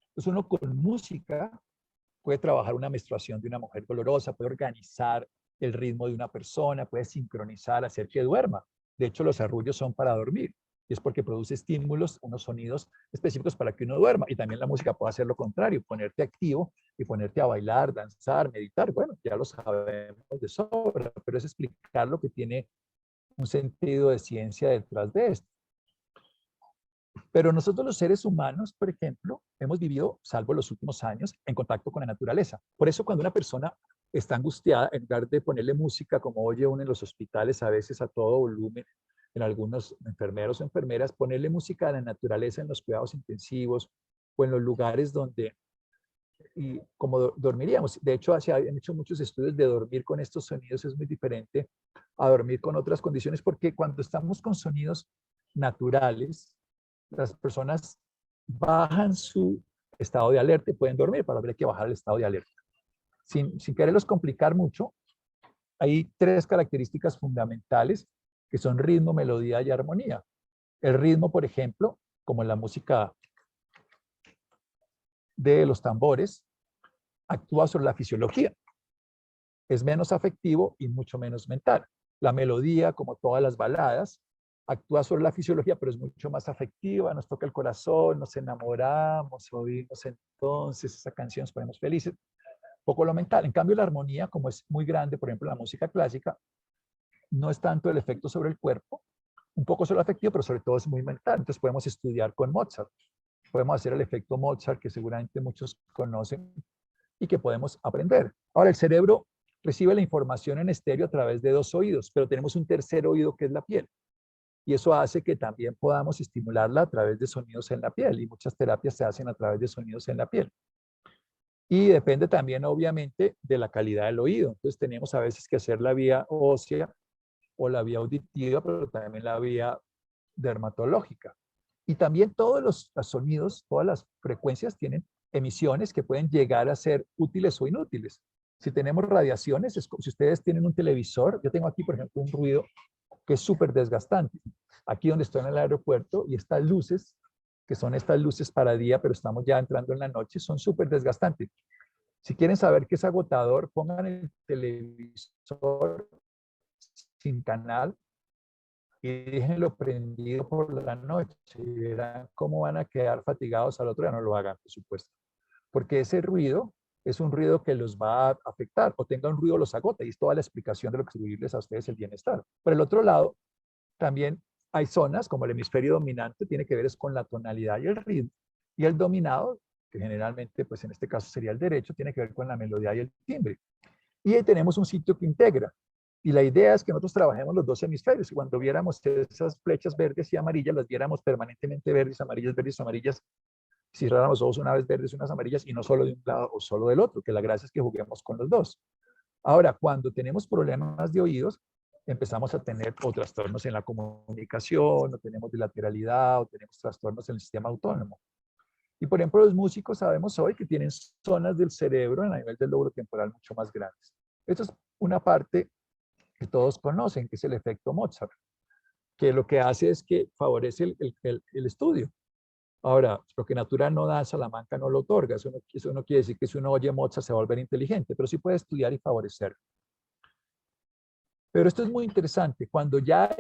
Entonces uno con música puede trabajar una menstruación de una mujer dolorosa, puede organizar el ritmo de una persona, puede sincronizar, hacer que duerma. De hecho, los arrullos son para dormir. Y es porque produce estímulos, unos sonidos específicos para que uno duerma. Y también la música puede hacer lo contrario, ponerte activo y ponerte a bailar, danzar, meditar. Bueno, ya lo sabemos de sobra, pero es explicar lo que tiene un sentido de ciencia detrás de esto. Pero nosotros los seres humanos, por ejemplo, hemos vivido, salvo los últimos años, en contacto con la naturaleza. Por eso cuando una persona está angustiada, en lugar de ponerle música como oye uno en los hospitales a veces a todo volumen, en algunos enfermeros o enfermeras, ponerle música a la naturaleza en los cuidados intensivos o en los lugares donde, y como dormiríamos. De hecho, se han hecho muchos estudios de dormir con estos sonidos, es muy diferente a dormir con otras condiciones, porque cuando estamos con sonidos naturales, las personas bajan su estado de alerta y pueden dormir, para ver que bajar el estado de alerta. Sin quererlos complicar mucho, hay 3 características fundamentales que son ritmo, melodía y armonía. El ritmo, por ejemplo, como en la música de los tambores, actúa sobre la fisiología. Es menos afectivo y mucho menos mental. La melodía, como todas las baladas, actúa sobre la fisiología, pero es mucho más afectiva, nos toca el corazón, nos enamoramos, oímos entonces esa canción, nos ponemos felices. poco lo mental. En cambio, la armonía, como es muy grande, por ejemplo, la música clásica, no es tanto el efecto sobre el cuerpo, un poco sobre el afectivo, pero sobre todo es muy mental. Entonces podemos estudiar con Mozart. Podemos hacer el efecto Mozart, que seguramente muchos conocen y que podemos aprender. Ahora, el cerebro recibe la información en estéreo a través de 2 oídos, pero tenemos un tercer oído que es la piel. Y eso hace que también podamos estimularla a través de sonidos en la piel. Y muchas terapias se hacen a través de sonidos en la piel. Y depende también, obviamente, de la calidad del oído. Entonces tenemos a veces que hacer la vía ósea o la vía auditiva, pero también la vía dermatológica. Y también todos los sonidos, todas las frecuencias tienen emisiones que pueden llegar a ser útiles o inútiles. Si tenemos radiaciones, es como si ustedes tienen un televisor, yo tengo aquí, por ejemplo, un ruido que es súper desgastante. Aquí donde estoy en el aeropuerto y estas luces, que son estas luces para día, pero estamos ya entrando en la noche, son súper desgastantes. Si quieren saber qué es agotador, pongan el televisor sin canal y déjenlo prendido por la noche y verán cómo van a quedar fatigados al otro día. No lo hagan, por supuesto, porque ese ruido es un ruido que los va a afectar, o tenga un ruido los agota, y es toda la explicación de lo que subirles a ustedes el bienestar. Por el otro lado, también hay zonas como el hemisferio dominante, tiene que ver es con la tonalidad y el ritmo, y el dominado, que generalmente, pues en este caso sería el derecho, tiene que ver con la melodía y el timbre. Y ahí tenemos un sitio que integra. Y la idea es que nosotros trabajemos los 2 hemisferios. Cuando viéramos esas flechas verdes y amarillas, las viéramos permanentemente verdes, amarillas. Si cerráramos los ojos una vez verdes, unas amarillas, y no solo de un lado o solo del otro, que la gracia es que juguemos con los 2. Ahora, cuando tenemos problemas de oídos, empezamos a tener o trastornos en la comunicación, o tenemos bilateralidad, o tenemos trastornos en el sistema autónomo. Y por ejemplo, los músicos sabemos hoy que tienen zonas del cerebro a nivel del lóbulo temporal mucho más grandes. Esto es una parte que todos conocen, que es el efecto Mozart, que lo que hace es que favorece el estudio. Ahora, lo que Natura no da, Salamanca no lo otorga. Eso no quiere decir que si uno oye Mozart se va a volver inteligente, pero sí puede estudiar y favorecer. Pero esto es muy interesante. Cuando ya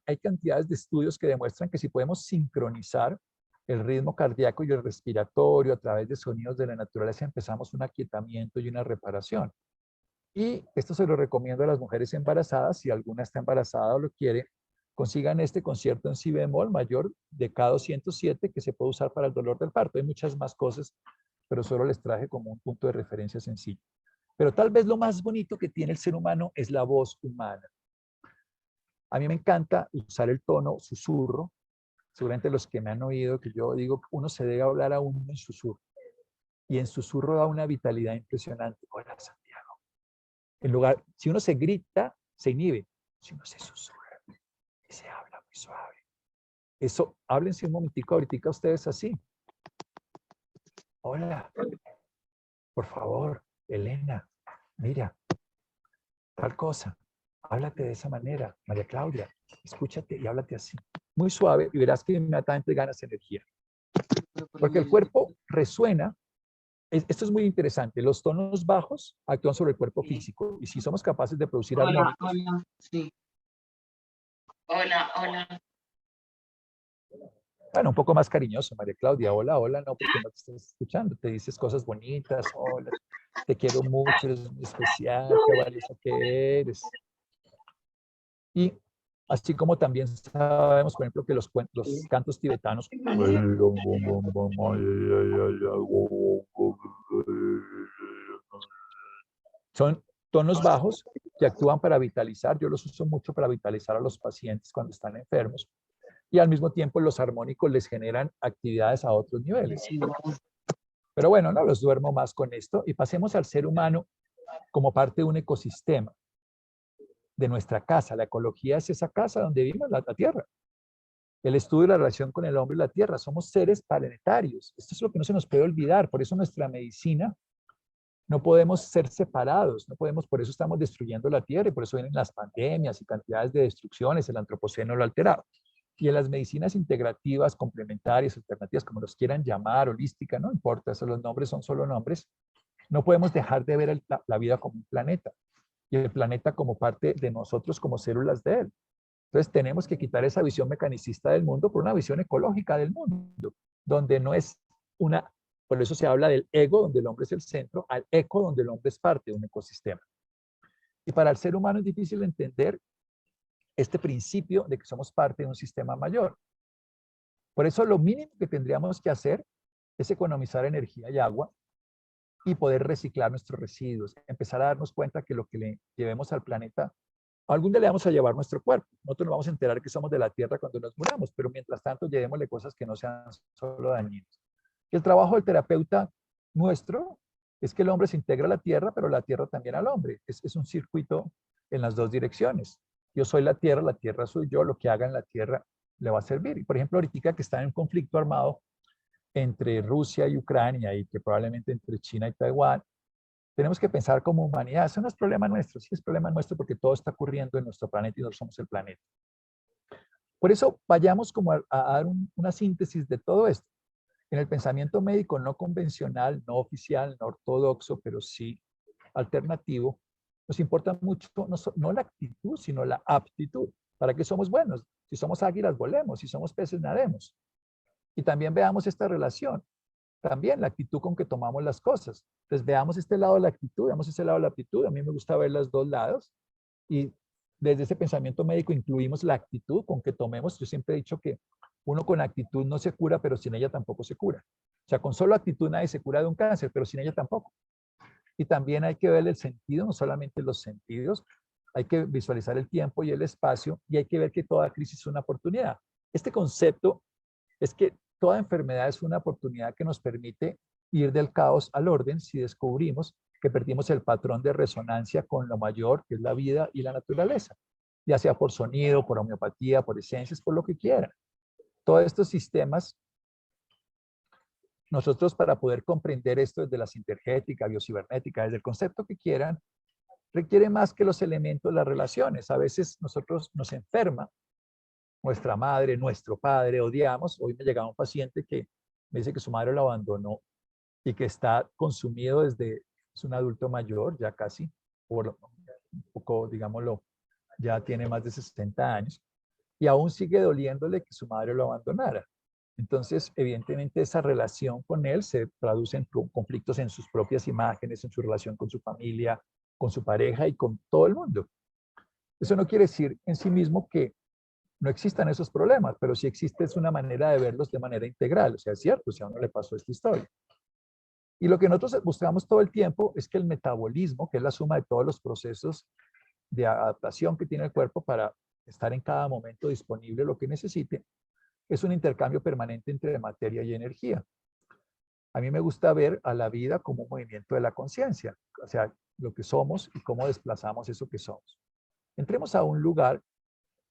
hay cantidades de estudios que demuestran que si podemos sincronizar el ritmo cardíaco y el respiratorio a través de sonidos de la naturaleza, empezamos un aquietamiento y una reparación. Y esto se lo recomiendo a las mujeres embarazadas, si alguna está embarazada o lo quiere, consigan este concierto en si bemol mayor de K207 que se puede usar para el dolor del parto. Hay muchas más cosas, pero solo les traje como un punto de referencia sencillo. Pero tal vez lo más bonito que tiene el ser humano es la voz humana. A mí me encanta usar el tono susurro. Seguramente los que me han oído que yo digo que uno se debe hablar a uno en susurro. Y en susurro da una vitalidad impresionante. Hola, Santiago. En lugar, si uno se grita, se inhibe. Si uno se susurra y se habla muy suave. Eso, háblense un momentico ahorita ustedes así. Hola, por favor, Elena, mira, tal cosa. Háblate de esa manera, María Claudia. Escúchate y háblate así. Muy suave y verás que inmediatamente ganas energía. Porque el cuerpo resuena. Esto es muy interesante. Los tonos bajos actúan sobre el cuerpo físico. Y si somos capaces de producir armónicos. Hola, sí. Hola. Bueno, un poco más cariñoso, María Claudia. Hola, no, porque no te estás escuchando. Te dices cosas bonitas. Hola, te quiero mucho, eres muy especial, qué valiosa que eres. Y así como también sabemos, por ejemplo, que los cantos tibetanos son tonos bajos que actúan para vitalizar. Yo los uso mucho para vitalizar a los pacientes cuando están enfermos. Y al mismo tiempo los armónicos les generan actividades a otros niveles. Pero bueno, no los duermo más con esto y pasemos al ser humano como parte de un ecosistema de nuestra casa. La ecología es esa casa donde vivimos, la Tierra. El estudio de la relación con el hombre y la Tierra. Somos seres planetarios. Esto es lo que no se nos puede olvidar. Por eso nuestra medicina no podemos ser separados. No podemos, por eso estamos destruyendo la Tierra y por eso vienen las pandemias y cantidades de destrucciones. El antropoceno lo ha alterado. Y en las medicinas integrativas, complementarias, alternativas, como los quieran llamar, holística, no importa, esos los nombres son solo nombres, no podemos dejar de ver la vida como un planeta y el planeta como parte de nosotros como células de él. Entonces tenemos que quitar esa visión mecanicista del mundo por una visión ecológica del mundo, donde no es una Por eso se habla del ego, donde el hombre es el centro, al eco, donde el hombre es parte de un ecosistema. Y para el ser humano es difícil entender este principio de que somos parte de un sistema mayor. Por eso lo mínimo que tendríamos que hacer es economizar energía y agua y poder reciclar nuestros residuos, empezar a darnos cuenta que lo que le llevemos al planeta, algún día le vamos a llevar nuestro cuerpo. Nosotros nos vamos a enterar que somos de la Tierra cuando nos muramos, pero mientras tanto llevémosle cosas que no sean solo dañinas. El trabajo del terapeuta nuestro es que el hombre se integra a la Tierra, pero la Tierra también al hombre. Es un circuito en las dos direcciones. Yo soy la Tierra soy yo, lo que haga en la Tierra le va a servir. Y por ejemplo, ahorita que está en un conflicto armado entre Rusia y Ucrania y que probablemente entre China y Taiwán, tenemos que pensar como humanidad. Eso no es problema nuestro, sí es problema nuestro porque todo está ocurriendo en nuestro planeta y nosotros somos el planeta. Por eso vayamos como a dar una síntesis de todo esto. En el pensamiento médico no convencional, no oficial, no ortodoxo, pero sí alternativo, nos importa mucho no la actitud, sino la aptitud. ¿Para qué somos buenos? Si somos águilas, volemos. Si somos peces, nademos. Y también veamos esta relación. También la actitud con que tomamos las cosas. Entonces veamos este lado de la actitud, veamos este lado de la aptitud. A mí me gusta ver los dos lados. Y desde ese pensamiento médico incluimos la actitud con que tomemos. Yo siempre he dicho que uno con actitud no se cura, pero sin ella tampoco se cura. O sea, con solo actitud nadie se cura de un cáncer, pero sin ella tampoco. Y también hay que ver el sentido, no solamente los sentidos, hay que visualizar el tiempo y el espacio y hay que ver que toda crisis es una oportunidad. Este concepto es que toda enfermedad es una oportunidad que nos permite ir del caos al orden si descubrimos que perdimos el patrón de resonancia con lo mayor, que es la vida y la naturaleza, ya sea por sonido, por homeopatía, por esencias, por lo que quieran. Todos estos sistemas, nosotros para poder comprender esto desde la sintergética, biocibernética, desde el concepto que quieran, requiere más que los elementos, las relaciones. A veces nosotros nos enferma nuestra madre, nuestro padre, odiamos. Hoy me llegaba un paciente que me dice que su madre lo abandonó y que está consumido desde, es un adulto mayor, ya casi, por un poco, digámoslo, ya tiene más de 60 años, y aún sigue doliéndole que su madre lo abandonara. Entonces, evidentemente, esa relación con él se traduce en conflictos en sus propias imágenes, en su relación con su familia, con su pareja y con todo el mundo. Eso no quiere decir en sí mismo que no existan esos problemas, pero sí existe es una manera de verlos de manera integral. O sea, es cierto, si a uno le pasó esta historia. Y lo que nosotros buscamos todo el tiempo es que el metabolismo, que es la suma de todos los procesos de adaptación que tiene el cuerpo para estar en cada momento disponible lo que necesite, es un intercambio permanente entre materia y energía. A mí me gusta ver a la vida como un movimiento de la conciencia, o sea, lo que somos y cómo desplazamos eso que somos. Entremos a un lugar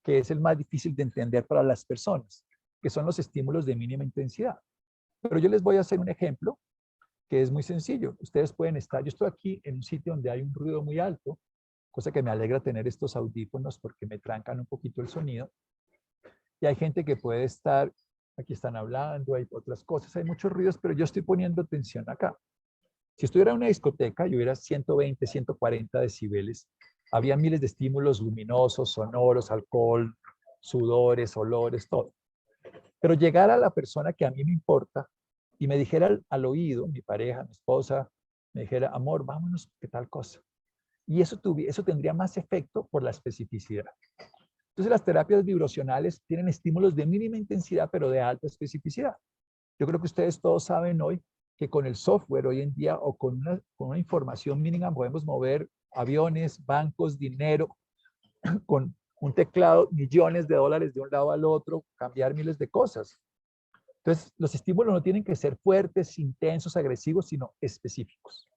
que es el más difícil de entender para las personas, que son los estímulos de mínima intensidad. Pero yo les voy a hacer un ejemplo que es muy sencillo. Ustedes pueden estar, yo estoy aquí en un sitio donde hay un ruido muy alto, cosa que me alegra tener estos audífonos porque me trancan un poquito el sonido. Y hay gente que puede estar, aquí están hablando, hay otras cosas, hay muchos ruidos, pero yo estoy poniendo atención acá. Si estuviera en una discoteca y hubiera 120, 140 decibeles, había miles de estímulos luminosos, sonoros, alcohol, sudores, olores, todo. Pero llegar a la persona que a mí me importa y me dijera al oído, mi pareja, mi esposa, me dijera, amor, vámonos, ¿qué tal cosa? Y eso tendría más efecto por la especificidad. Entonces las terapias vibracionales tienen estímulos de mínima intensidad, pero de alta especificidad. Yo creo que ustedes todos saben hoy que con el software hoy en día o con una información mínima podemos mover aviones, bancos, dinero, con un teclado, millones de dólares de un lado al otro, cambiar miles de cosas. Entonces, los estímulos no tienen que ser fuertes, intensos, agresivos, sino específicos.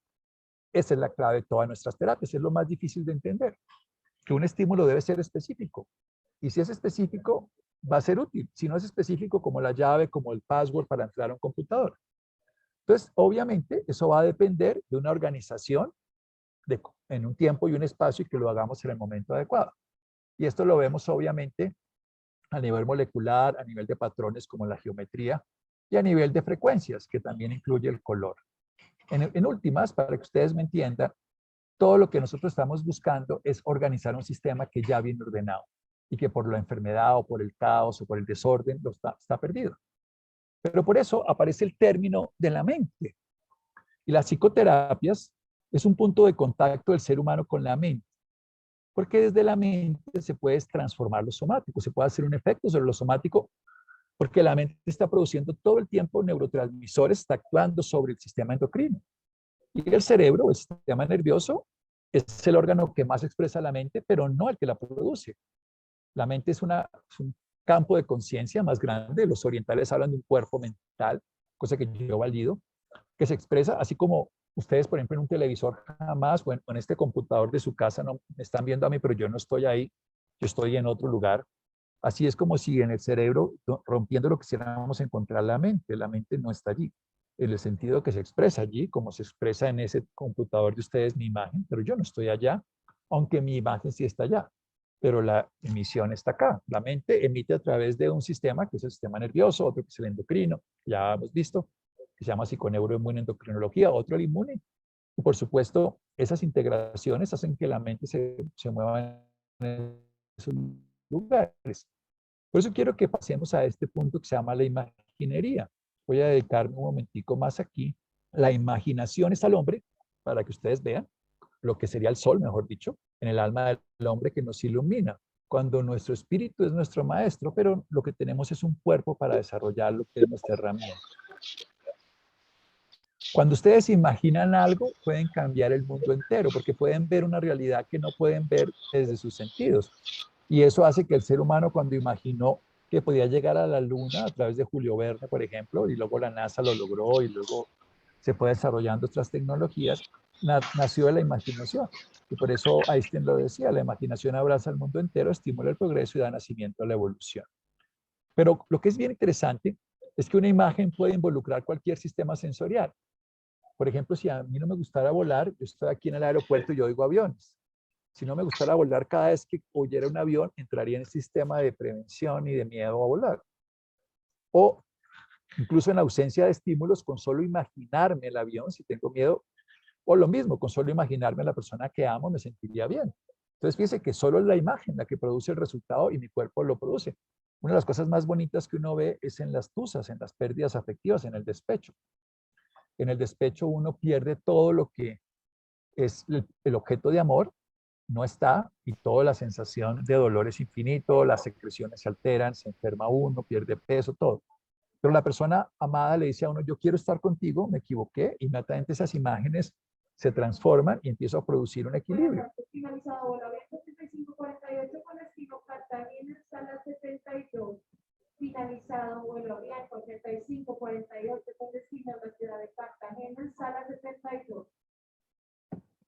Esa es la clave de todas nuestras terapias, es lo más difícil de entender, que un estímulo debe ser específico. Y si es específico, va a ser útil. Si no es específico, como la llave, como el password para entrar a un computador. Entonces, obviamente, eso va a depender de una organización en un tiempo y un espacio y que lo hagamos en el momento adecuado. Y esto lo vemos, obviamente, a nivel molecular, a nivel de patrones como la geometría y a nivel de frecuencias, que también incluye el color. En últimas, para que ustedes me entiendan, todo lo que nosotros estamos buscando es organizar un sistema que ya viene ordenado y que por la enfermedad o por el caos o por el desorden está perdido. Pero por eso aparece el término de la mente. Y las psicoterapias es un punto de contacto del ser humano con la mente. Porque desde la mente se puede transformar lo somático, se puede hacer un efecto sobre lo somático, porque la mente está produciendo todo el tiempo neurotransmisores, está actuando sobre el sistema endocrino. Y el cerebro, el sistema nervioso, es el órgano que más expresa la mente, pero no el que la produce. La mente es un campo de conciencia más grande. Los orientales hablan de un cuerpo mental, cosa que yo valido, que se expresa así como ustedes, por ejemplo, en un televisor jamás, o en este computador de su casa, no me están viendo a mí, pero yo no estoy ahí, yo estoy en otro lugar. Así es como si en el cerebro, rompiendo lo que quisiéramos encontrar la mente no está allí, en el sentido que se expresa allí, como se expresa en ese computador de ustedes mi imagen, pero yo no estoy allá, aunque mi imagen sí está allá, pero la emisión está acá. La mente emite a través de un sistema, que es el sistema nervioso, otro que es el endocrino, ya hemos visto, que se llama psiconeuroinmunendocrinología, otro el inmune. Y por supuesto, esas integraciones hacen que la mente se mueva en esos lugares. Por eso quiero que pasemos a este punto que se llama la imaginería. Voy a dedicarme un momentico más aquí. La imaginación es al hombre, para que ustedes vean lo que sería el sol, mejor dicho, en el alma del hombre que nos ilumina. Cuando nuestro espíritu es nuestro maestro, pero lo que tenemos es un cuerpo para desarrollar lo que es nuestra herramienta. Cuando ustedes imaginan algo, pueden cambiar el mundo entero, porque pueden ver una realidad que no pueden ver desde sus sentidos. Y eso hace que el ser humano, cuando imaginó que podía llegar a la Luna a través de Julio Verne, por ejemplo, y luego la NASA lo logró y luego se fue desarrollando otras tecnologías, nació de la imaginación. Y por eso Einstein lo decía, la imaginación abraza el mundo entero, estimula el progreso y da nacimiento a la evolución. Pero lo que es bien interesante es que una imagen puede involucrar cualquier sistema sensorial. Por ejemplo, si a mí no me gustara volar, yo estoy aquí en el aeropuerto y yo oigo aviones. Si no me gustara volar, cada vez que oyera un avión, entraría en el sistema de prevención y de miedo a volar. O incluso en ausencia de estímulos, con solo imaginarme el avión, si tengo miedo, o lo mismo, con solo imaginarme a la persona que amo, me sentiría bien. Entonces, fíjense que solo es la imagen la que produce el resultado y mi cuerpo lo produce. Una de las cosas más bonitas que uno ve es en las tusas, en las pérdidas afectivas, en el despecho. En el despecho uno pierde todo lo que es el objeto de amor, no está, y toda la sensación de dolor es infinito, las secreciones se alteran, se enferma uno, pierde peso, todo. Pero la persona amada le dice a uno, yo quiero estar contigo, me equivoqué, inmediatamente esas imágenes se transforman y empiezo a producir un equilibrio. Finalizado, vuelo avión 7548 con destino Cartagena, sala 72. Finalizado, vuelo avión 8548 con destino a la ciudad de Cartagena, sala 72.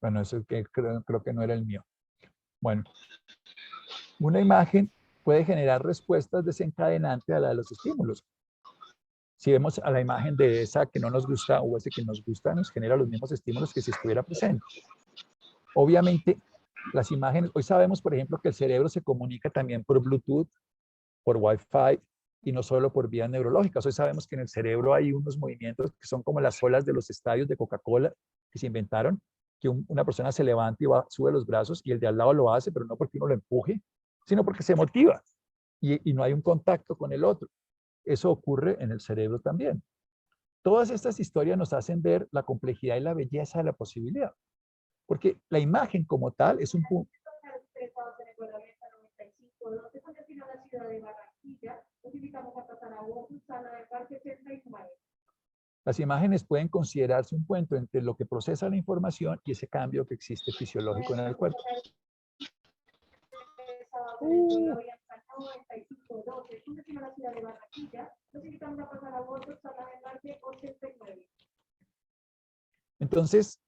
Bueno, eso que creo que no era el mío. Bueno, una imagen puede generar respuestas desencadenantes a la de los estímulos. Si vemos a la imagen de esa que no nos gusta o ese que nos gusta, nos genera los mismos estímulos que si estuviera presente. Obviamente, las imágenes, hoy sabemos, por ejemplo, que el cerebro se comunica también por Bluetooth, por Wi-Fi y no solo por vías neurológicas. Hoy sabemos que en el cerebro hay unos movimientos que son como las olas de los estadios de Coca-Cola que se inventaron, que una persona se levanta y sube los brazos y el de al lado lo hace, pero no porque uno lo empuje, sino porque se motiva y no hay un contacto con el otro. Eso ocurre en el cerebro también. Todas estas historias nos hacen ver la complejidad y la belleza de la posibilidad, porque la imagen como tal es un punto. Las imágenes pueden considerarse un puente entre lo que procesa la información y ese cambio que existe fisiológico en el cuerpo. Entonces,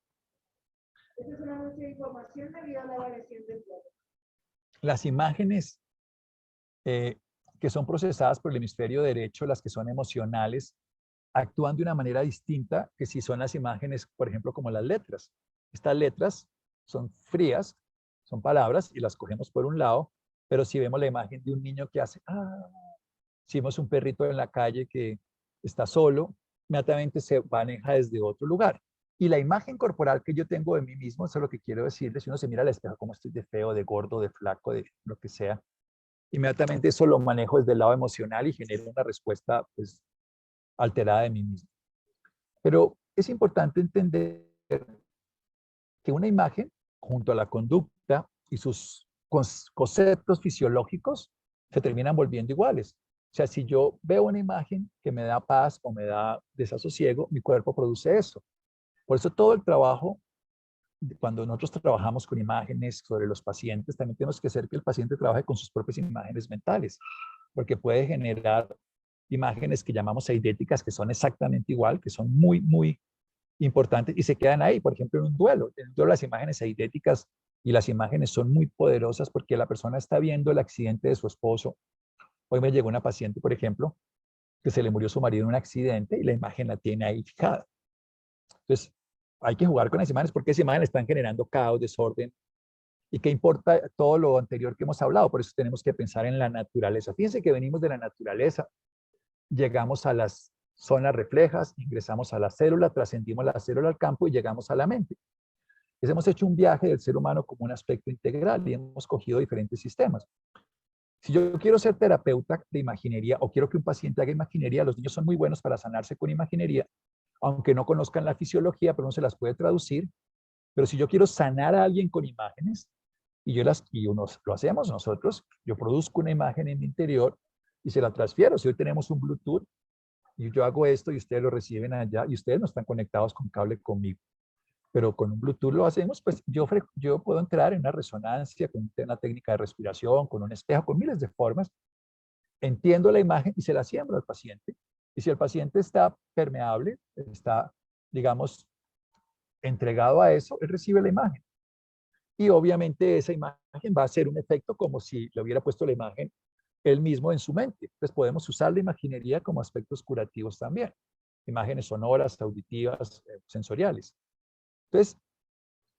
las imágenes que son procesadas por el hemisferio derecho, las que son emocionales, actúan de una manera distinta que si son las imágenes, por ejemplo, como las letras. Estas letras son frías, son palabras y las cogemos por un lado, pero si vemos la imagen de un niño que hace, si vemos un perrito en la calle que está solo, inmediatamente se maneja desde otro lugar. Y la imagen corporal que yo tengo de mí mismo, eso es lo que quiero decirles, si uno se mira al espejo, como estoy de feo, de gordo, de flaco, de lo que sea, inmediatamente eso lo manejo desde el lado emocional y genero una respuesta pues, alterada de mí mismo. Pero es importante entender que una imagen, junto a la conducta y sus conceptos fisiológicos, se terminan volviendo iguales. O sea, si yo veo una imagen que me da paz o me da desasosiego, mi cuerpo produce eso. Por eso todo el trabajo, cuando nosotros trabajamos con imágenes sobre los pacientes, también tenemos que hacer que el paciente trabaje con sus propias imágenes mentales, porque puede generar imágenes que llamamos eidéticas, que son exactamente igual, que son muy, muy importantes y se quedan ahí. Por ejemplo, en un duelo las imágenes eidéticas y las imágenes son muy poderosas porque la persona está viendo el accidente de su esposo. Hoy me llegó una paciente, por ejemplo, que se le murió su marido en un accidente y la imagen la tiene ahí fijada. Entonces, hay que jugar con las imágenes porque esas imágenes están generando caos, desorden. ¿Y qué importa todo lo anterior que hemos hablado? Por eso tenemos que pensar en la naturaleza. Fíjense que venimos de la naturaleza, llegamos a las zonas reflejas, ingresamos a la célula, trascendimos la célula al campo y llegamos a la mente. Entonces, hemos hecho un viaje del ser humano como un aspecto integral y hemos cogido diferentes sistemas. Si yo quiero ser terapeuta de imaginería o quiero que un paciente haga imaginería, los niños son muy buenos para sanarse con imaginería, aunque no conozcan la fisiología, pero uno se las puede traducir. Pero si yo quiero sanar a alguien con imágenes, y unos lo hacemos nosotros, yo produzco una imagen en mi interior y se la transfiero. Si hoy tenemos un Bluetooth y yo hago esto y ustedes lo reciben allá y ustedes no están conectados con cable conmigo, pero con un Bluetooth lo hacemos, pues yo puedo entrar en una resonancia con una técnica de respiración, con un espejo, con miles de formas, entiendo la imagen y se la siembro al paciente. Y si el paciente está permeable, está, digamos, entregado a eso, él recibe la imagen. Y obviamente esa imagen va a ser un efecto como si le hubiera puesto la imagen él mismo en su mente. Entonces podemos usar la imaginería como aspectos curativos también. Imágenes sonoras, auditivas, sensoriales. Entonces,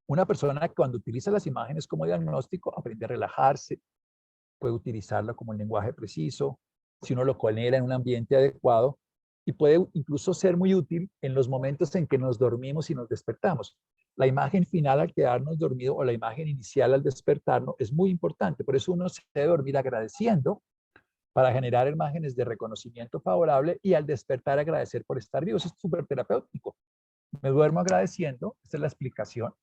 una persona cuando utiliza las imágenes como diagnóstico aprende a relajarse, puede utilizarla como un lenguaje preciso, si uno lo genera en un ambiente adecuado, y puede incluso ser muy útil en los momentos en que nos dormimos y nos despertamos. La imagen final al quedarnos dormido o la imagen inicial al despertarnos es muy importante. Por eso uno se debe dormir agradeciendo para generar imágenes de reconocimiento favorable y al despertar agradecer por estar vivo. Eso es súper terapéutico. Me duermo agradeciendo, esta es la explicación,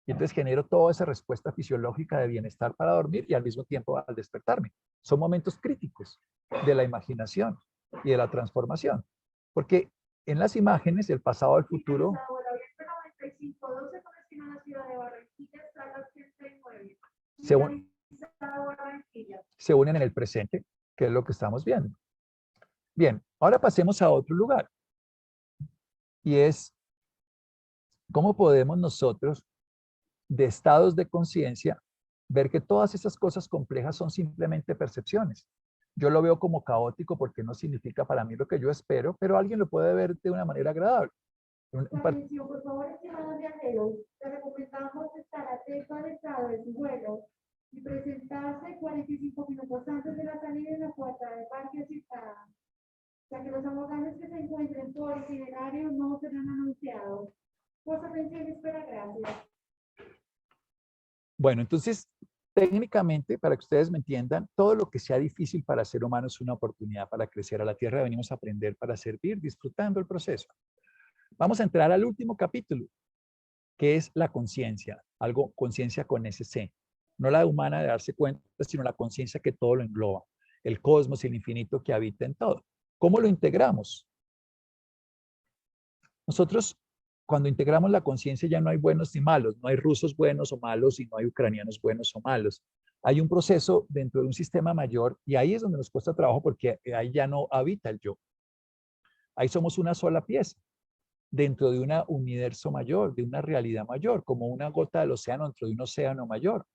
y entonces genero toda esa respuesta fisiológica de bienestar para dormir y al mismo tiempo al despertarme. Son momentos críticos de la imaginación y de la transformación, porque en las imágenes, el pasado al futuro, se unen en el presente, que es lo que estamos viendo. Bien, ahora pasemos a otro lugar, y es cómo podemos nosotros, de estados de conciencia, ver que todas esas cosas complejas son simplemente percepciones. Yo lo veo como caótico porque no significa para mí lo que yo espero, pero alguien lo puede ver de una manera agradable. Atención, por favor, estimados viajeros, te recomendamos estar atento al estado de su vuelo y presentarse 45 minutos antes de la salida en la puerta de parque citada, ya que los abordajes que se encuentren por itinerario no serán anunciados. Por su atención, espera, gracias. Bueno, entonces, técnicamente, para que ustedes me entiendan, todo lo que sea difícil para el ser humano es una oportunidad para crecer. A la Tierra venimos a aprender para servir, disfrutando el proceso. Vamos a entrar al último capítulo, que es la conciencia, algo, conciencia con ese C. No la humana de darse cuenta, sino la conciencia que todo lo engloba, el cosmos, el infinito que habita en todo. ¿Cómo lo integramos? Nosotros, cuando integramos la conciencia, ya no hay buenos ni malos, no hay rusos buenos o malos y no hay ucranianos buenos o malos. Hay un proceso dentro de un sistema mayor y ahí es donde nos cuesta trabajo porque ahí ya no habita el yo. Ahí somos una sola pieza dentro de un universo mayor, de una realidad mayor, como una gota del océano dentro de un océano mayor.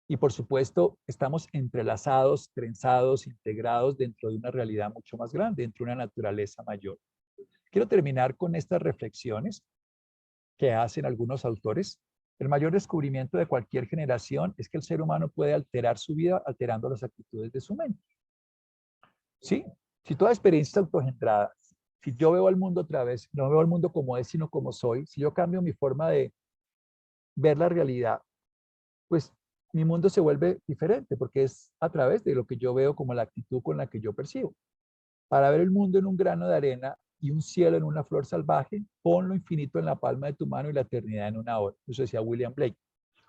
Y por supuesto, estamos entrelazados, trenzados, integrados dentro de una realidad mucho más grande, dentro de una naturaleza mayor. Quiero terminar con estas reflexiones que hacen algunos autores. El mayor descubrimiento de cualquier generación es que el ser humano puede alterar su vida alterando las actitudes de su mente. ¿Sí? Si toda experiencia es autogenerada, si yo veo al mundo otra vez, no veo al mundo como es, sino como soy, si yo cambio mi forma de ver la realidad, pues mi mundo se vuelve diferente porque es a través de lo que yo veo como la actitud con la que yo percibo. Para ver el mundo en un grano de arena y un cielo en una flor salvaje, pon lo infinito en la palma de tu mano y la eternidad en una hora. Eso decía William Blake.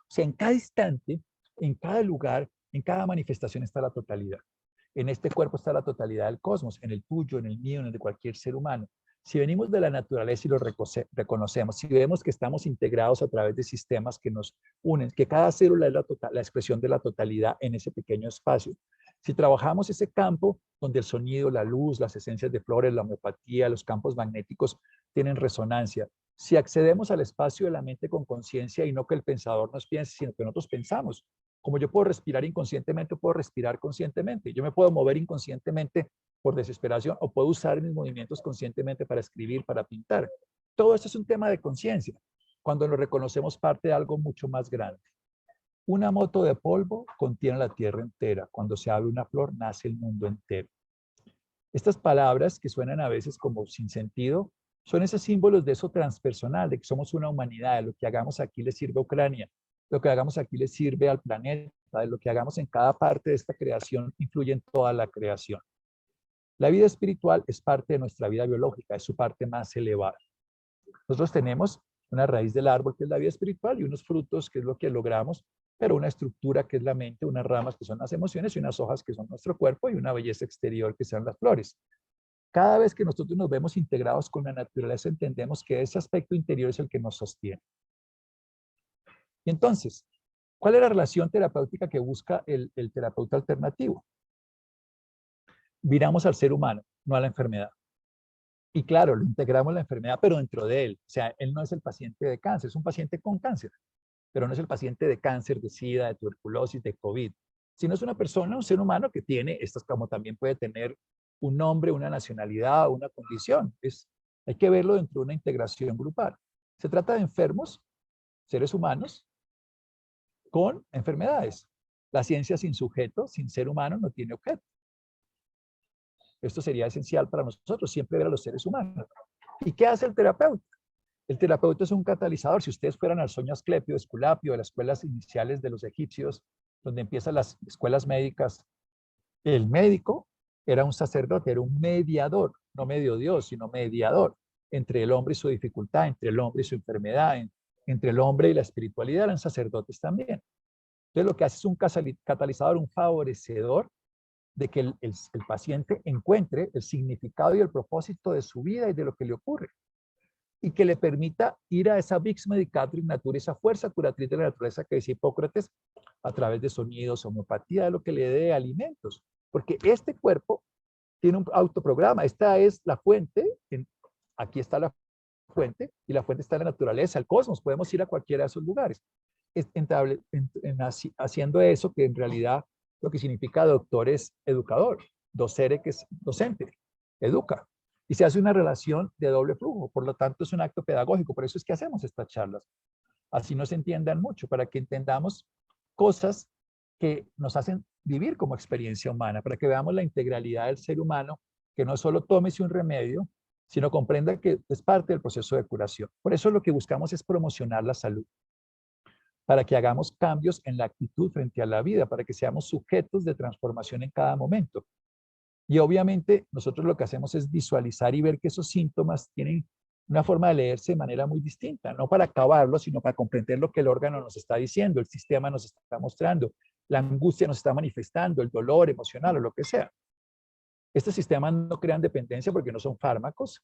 O sea, en cada instante, en cada lugar, en cada manifestación está la totalidad. En este cuerpo está la totalidad del cosmos, en el tuyo, en el mío, en el de cualquier ser humano. Si venimos de la naturaleza y lo reconocemos, si vemos que estamos integrados a través de sistemas que nos unen, que cada célula es la expresión de la totalidad en ese pequeño espacio. Si trabajamos ese campo donde el sonido, la luz, las esencias de flores, la homeopatía, los campos magnéticos tienen resonancia, si accedemos al espacio de la mente con conciencia y no que el pensador nos piense, sino que nosotros pensamos, como yo puedo respirar inconscientemente, puedo respirar conscientemente. Yo me puedo mover inconscientemente por desesperación o puedo usar mis movimientos conscientemente para escribir, para pintar. Todo esto es un tema de conciencia, cuando nos reconocemos parte de algo mucho más grande. Una moto de polvo contiene la tierra entera. Cuando se abre una flor, nace el mundo entero. Estas palabras que suenan a veces como sin sentido, son esos símbolos de eso transpersonal, de que somos una humanidad, de lo que hagamos aquí le sirve a Ucrania, lo que hagamos aquí le sirve al planeta, de lo que hagamos en cada parte de esta creación influye en toda la creación. La vida espiritual es parte de nuestra vida biológica, es su parte más elevada. Nosotros tenemos una raíz del árbol que es la vida espiritual y unos frutos que es lo que logramos, pero una estructura que es la mente, unas ramas que son las emociones y unas hojas que son nuestro cuerpo y una belleza exterior que son las flores. Cada vez que nosotros nos vemos integrados con la naturaleza, entendemos que ese aspecto interior es el que nos sostiene. Y entonces, ¿cuál es la relación terapéutica que busca el terapeuta alternativo? Miramos al ser humano, no a la enfermedad. Y claro, lo integramos la enfermedad, pero dentro de él. O sea, él no es el paciente de cáncer, es un paciente con cáncer, pero no es el paciente de cáncer, de SIDA, de tuberculosis, de COVID, sino es una persona, un ser humano que tiene, estas como también puede tener un nombre, una nacionalidad, una condición. Hay que verlo dentro de una integración grupal. Se trata de enfermos, seres humanos, con enfermedades. La ciencia sin sujeto, sin ser humano, no tiene objeto. Esto sería esencial para nosotros, siempre ver a los seres humanos. ¿Y qué hace el terapeuta? El terapeuta es un catalizador. Si ustedes fueran al sueño Asclepio, Esculapio, de las escuelas iniciales de los egipcios, donde empiezan las escuelas médicas, el médico era un sacerdote, era un mediador, no medio Dios, sino mediador entre el hombre y su dificultad, entre el hombre y su enfermedad, entre el hombre y la espiritualidad, eran sacerdotes también. Entonces lo que hace es un catalizador, un favorecedor de que el paciente encuentre el significado y el propósito de su vida y de lo que le ocurre. Y que le permita ir a esa vix medicatrix natura, esa fuerza curatriz de la naturaleza que decía Hipócrates, a través de sonidos, homeopatía, de lo que le dé alimentos. Porque este cuerpo tiene un autoprograma. Esta es la fuente, aquí está la fuente, y la fuente está en la naturaleza, el cosmos. Podemos ir a cualquiera de esos lugares. Haciendo eso, que en realidad lo que significa doctor es educador, docere que es docente, educa. Y se hace una relación de doble flujo, por lo tanto es un acto pedagógico, por eso es que hacemos estas charlas. Así nos entiendan mucho, para que entendamos cosas que nos hacen vivir como experiencia humana, para que veamos la integralidad del ser humano, que no solo tómese un remedio, sino comprenda que es parte del proceso de curación. Por eso lo que buscamos es promocionar la salud, para que hagamos cambios en la actitud frente a la vida, para que seamos sujetos de transformación en cada momento. Y obviamente nosotros lo que hacemos es visualizar y ver que esos síntomas tienen una forma de leerse de manera muy distinta, no para acabarlo, sino para comprender lo que el órgano nos está diciendo, el sistema nos está mostrando, la angustia nos está manifestando, el dolor emocional o lo que sea. Estos sistemas no crean dependencia porque no son fármacos,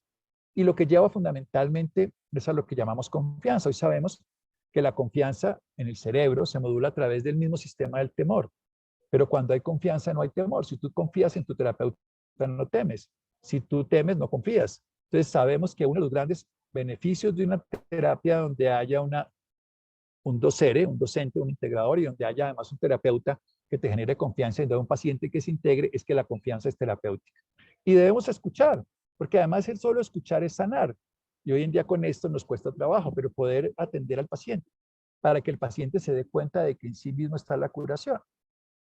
y lo que lleva fundamentalmente es a lo que llamamos confianza. Hoy sabemos que la confianza en el cerebro se modula a través del mismo sistema del temor. Pero cuando hay confianza no hay temor. Si tú confías en tu terapeuta, no temes. Si tú temes, no confías. Entonces sabemos que uno de los grandes beneficios de una terapia donde haya un docere, un docente, un integrador y donde haya además un terapeuta que te genere confianza y de un paciente que se integre es que la confianza es terapéutica. Y debemos escuchar, porque además el solo escuchar es sanar. Y hoy en día con esto nos cuesta trabajo, pero poder atender al paciente para que el paciente se dé cuenta de que en sí mismo está la curación.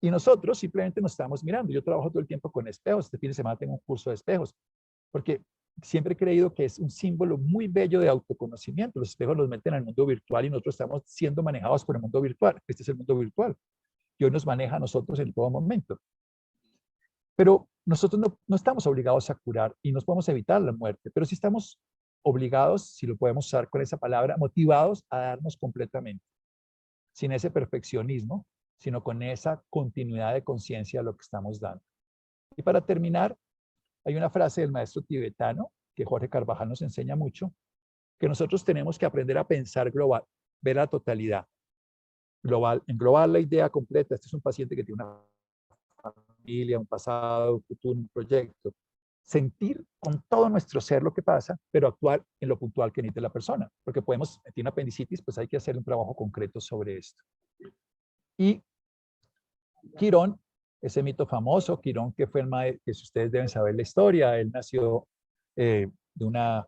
Y nosotros simplemente nos estamos mirando. Yo trabajo todo el tiempo con espejos. Este fin de semana tengo un curso de espejos, porque siempre he creído que es un símbolo muy bello de autoconocimiento. Los espejos los meten al mundo virtual y nosotros estamos siendo manejados por el mundo virtual. Este es el mundo virtual. Y hoy nos maneja a nosotros en todo momento. Pero nosotros no estamos obligados a curar y no podemos evitar la muerte, pero sí estamos obligados, si lo podemos usar con esa palabra, motivados a darnos completamente, sin ese perfeccionismo, sino con esa continuidad de conciencia a lo que estamos dando. Y para terminar, hay una frase del maestro tibetano que Jorge Carvajal nos enseña mucho, que nosotros tenemos que aprender a pensar global, ver la totalidad global, englobar la idea completa. Este es un paciente que tiene una familia, un pasado, un futuro, un proyecto. Sentir con todo nuestro ser lo que pasa, pero actuar en lo puntual que necesita la persona. Porque podemos, tiene apendicitis, pues hay que hacer un trabajo concreto sobre esto. Y Quirón, ese mito famoso, Quirón que fue el maestro, que si ustedes deben saber la historia, él nació de una,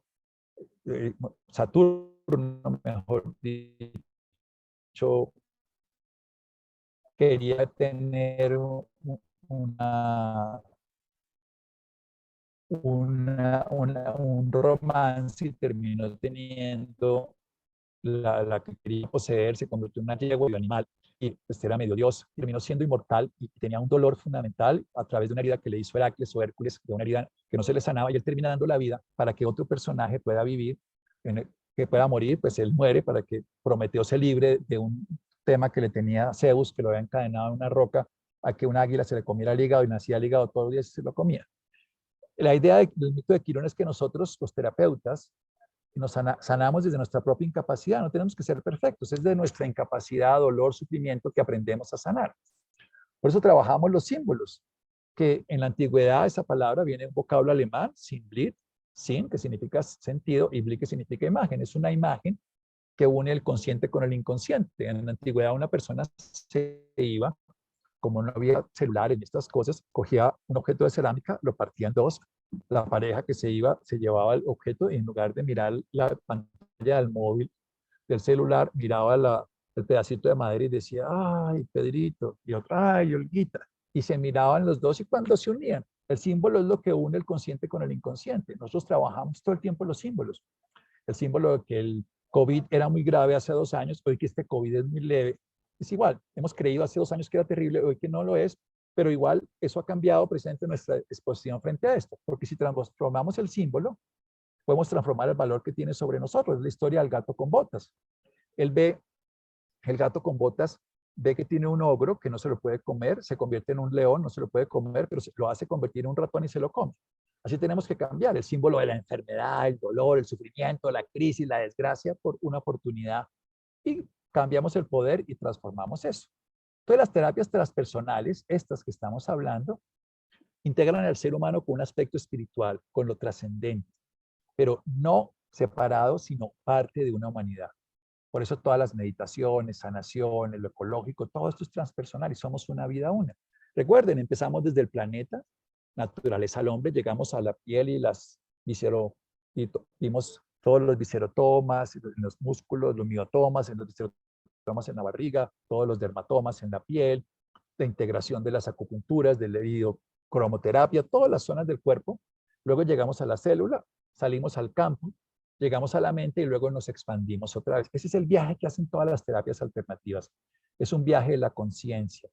Saturno, mejor dicho, quería tener una, un romance y terminó teniendo la que quería poseer, se convirtió en una yegua y un animal, y pues era medio dios, terminó siendo inmortal y tenía un dolor fundamental a través de una herida que le hizo Heracles o Hércules, de una herida que no se le sanaba, y él termina dando la vida para que otro personaje pueda vivir, que pueda morir, pues él muere para que Prometeo se libre de un tema que le tenía Zeus, que lo había encadenado en una roca, a que un águila se le comiera el hígado y nacía el hígado todos los días y se lo comía. La idea del mito de Quirón es que nosotros, los terapeutas, nos sanamos desde nuestra propia incapacidad, no tenemos que ser perfectos, es de nuestra incapacidad, dolor, sufrimiento que aprendemos a sanar. Por eso trabajamos los símbolos, que en la antigüedad esa palabra viene de un vocablo alemán, Sinnbild, Sinn, que significa sentido, y Blick, que significa imagen. Es una imagen que une el consciente con el inconsciente. En la antigüedad una persona se iba, como no había celulares ni estas cosas, cogía un objeto de cerámica, lo partía en dos, la pareja que se iba se llevaba el objeto y en lugar de mirar la pantalla del móvil, del celular, miraba el pedacito de madera y decía, ay, Pedrito, y otra, ay, Olguita. Y se miraban los dos y cuando se unían, el símbolo es lo que une el consciente con el inconsciente. Nosotros trabajamos todo el tiempo los símbolos. El símbolo de que el COVID era muy grave hace 2 años, hoy que este COVID es muy leve, es igual. Hemos creído hace 2 años que era terrible, hoy que no lo es, pero igual eso ha cambiado precisamente nuestra exposición frente a esto, porque si transformamos el símbolo, podemos transformar el valor que tiene sobre nosotros. Es la historia del gato con botas. Él ve, el gato con botas ve que tiene un ogro que no se lo puede comer, se convierte en un león, no se lo puede comer, pero lo hace convertir en un ratón y se lo come. Así tenemos que cambiar el símbolo de la enfermedad, el dolor, el sufrimiento, la crisis, la desgracia por una oportunidad y cambiamos el poder y transformamos eso. Entonces las terapias transpersonales, estas que estamos hablando, integran al ser humano con un aspecto espiritual, con lo trascendente, pero no separado, sino parte de una humanidad. Por eso todas las meditaciones, sanaciones, lo ecológico, todo esto es transpersonal y somos una vida una. Recuerden, empezamos desde el planeta, naturaleza al hombre, llegamos a la piel y vimos todos los viscerotomas, los músculos, los miotomas, en los viscerotomas en la barriga, todos los dermatomas en la piel, la integración de las acupunturas, del cromoterapia, todas las zonas del cuerpo. Luego llegamos a la célula, salimos al campo, llegamos a la mente y luego nos expandimos otra vez. Ese es el viaje que hacen todas las terapias alternativas. Es un viaje de la conciencia,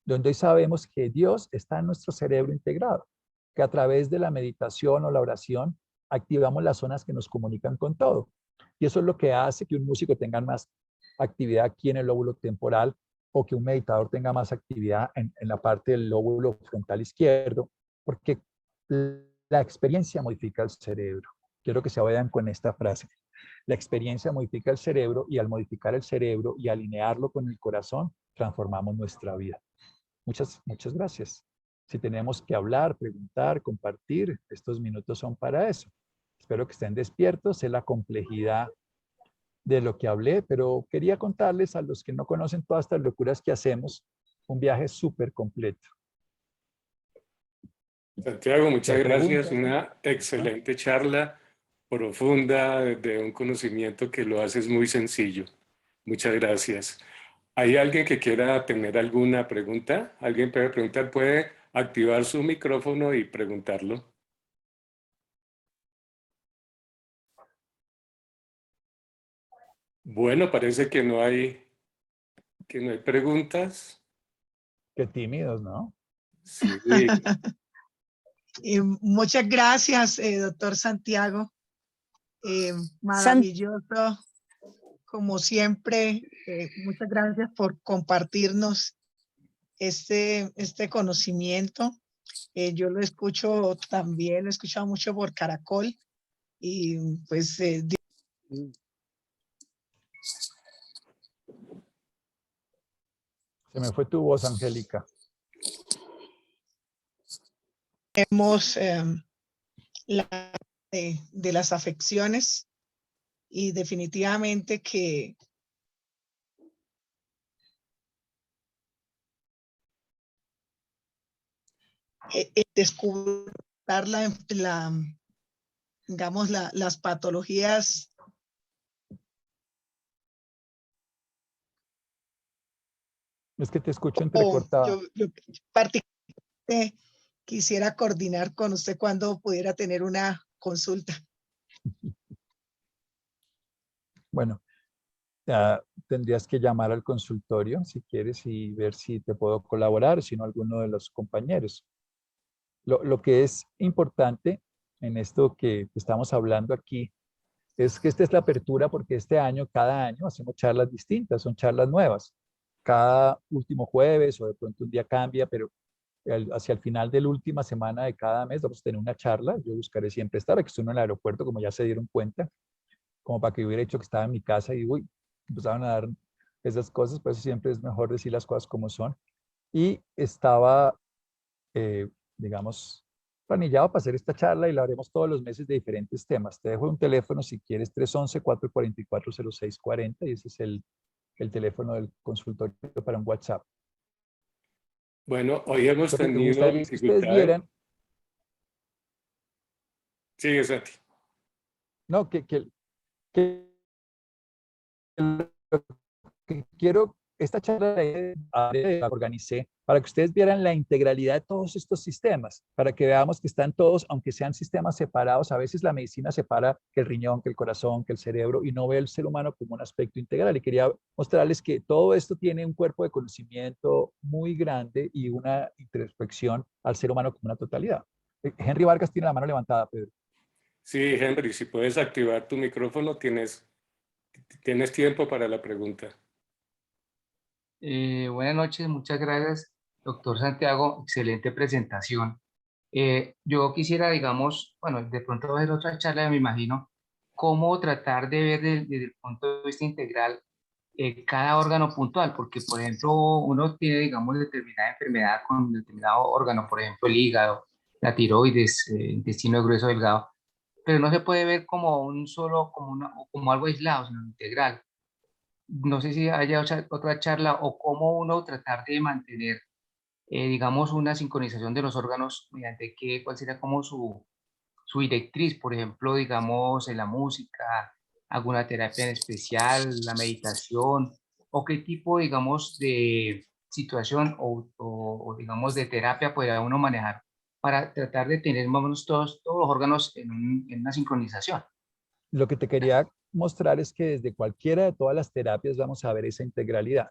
donde hoy sabemos que Dios está en nuestro cerebro integrado, que a través de la meditación o la oración activamos las zonas que nos comunican con todo. Y eso es lo que hace que un músico tenga más actividad aquí en el lóbulo temporal o que un meditador tenga más actividad en la parte del lóbulo frontal izquierdo, porque la experiencia modifica el cerebro. Quiero que se vayan con esta frase. La experiencia modifica el cerebro y al modificar el cerebro y alinearlo con el corazón, transformamos nuestra vida. Muchas gracias. Si tenemos que hablar, preguntar, compartir, estos minutos son para eso. Espero que estén despiertos. Sé la complejidad de lo que hablé, pero quería contarles a los que no conocen todas estas locuras que hacemos, un viaje súper completo. Santiago, muchas gracias. Preguntas? Una excelente charla, profunda, de un conocimiento que lo haces muy sencillo. Muchas gracias. ¿Hay alguien que quiera tener alguna pregunta? ¿Alguien puede preguntar? Puede activar su micrófono y preguntarlo. Bueno, parece que no hay preguntas. Qué tímidos, ¿no? Sí. Muchas gracias, doctor Santiago. Maravilloso, como siempre. Muchas gracias por compartirnos este conocimiento. Yo lo escucho también, lo he escuchado mucho por Caracol y pues Se me fue tu voz, Angélica. tenemos de las afecciones y definitivamente que descubrir digamos, las patologías. Es que te escucho entrecortada. Yo particularmente quisiera coordinar con usted cuando pudiera tener una consulta. Bueno, tendrías que llamar al consultorio si quieres y ver si te puedo colaborar, si no alguno de los compañeros. Lo que es importante en esto que estamos hablando aquí es que esta es la apertura porque este año, cada año, hacemos charlas distintas, son charlas nuevas. Cada último jueves o de pronto un día cambia, pero hacia el final de la última semana de cada mes vamos a tener una charla. Yo buscaré siempre estar, aquí estoy en el aeropuerto, como ya se dieron cuenta, como para que hubiera hecho que estaba en mi casa y uy, empezaron a dar esas cosas, pues siempre es mejor decir las cosas como son. Y estaba, digamos, planillado para hacer esta charla y la haremos todos los meses de diferentes temas. Te dejo un teléfono si quieres, 311-444-0640 y ese es el teléfono del consultorio para un WhatsApp. Bueno, hoy hemos Lo que me tenido gustaría que ustedes dificultades. vieran, Sigue, Santi. no, que quiero, esta charla la organicé para que ustedes vieran la integralidad de todos estos sistemas, para que veamos que están todos, aunque sean sistemas separados, a veces la medicina separa que el riñón, que el corazón, que el cerebro, y no ve el ser humano como un aspecto integral. Y quería mostrarles que todo esto tiene un cuerpo de conocimiento muy grande y una introspección al ser humano como una totalidad. Henry Vargas tiene la mano levantada, Pedro. Sí, Henry, si puedes activar tu micrófono, tienes tiempo para la pregunta. Buenas noches, muchas gracias, doctor Santiago. Excelente presentación. Yo quisiera, digamos, bueno, de pronto ver otra charla, me imagino, cómo tratar de ver desde el punto de vista integral cada órgano puntual, porque, por ejemplo, uno tiene, digamos, determinada enfermedad con determinado órgano, por ejemplo, el hígado, la tiroides, intestino grueso delgado, pero no se puede ver como un solo, como algo aislado, sino integral. No sé si haya otra charla o cómo uno tratar de mantener, digamos, una sincronización de los órganos mediante cuál sería como su directriz, por ejemplo, digamos, en la música, alguna terapia en especial, la meditación, o qué tipo, digamos, de situación o, digamos, de terapia podría uno manejar para tratar de tener más o menos todos los órganos en una sincronización. Lo que te quería mostrar es que desde cualquiera de todas las terapias vamos a ver esa integralidad.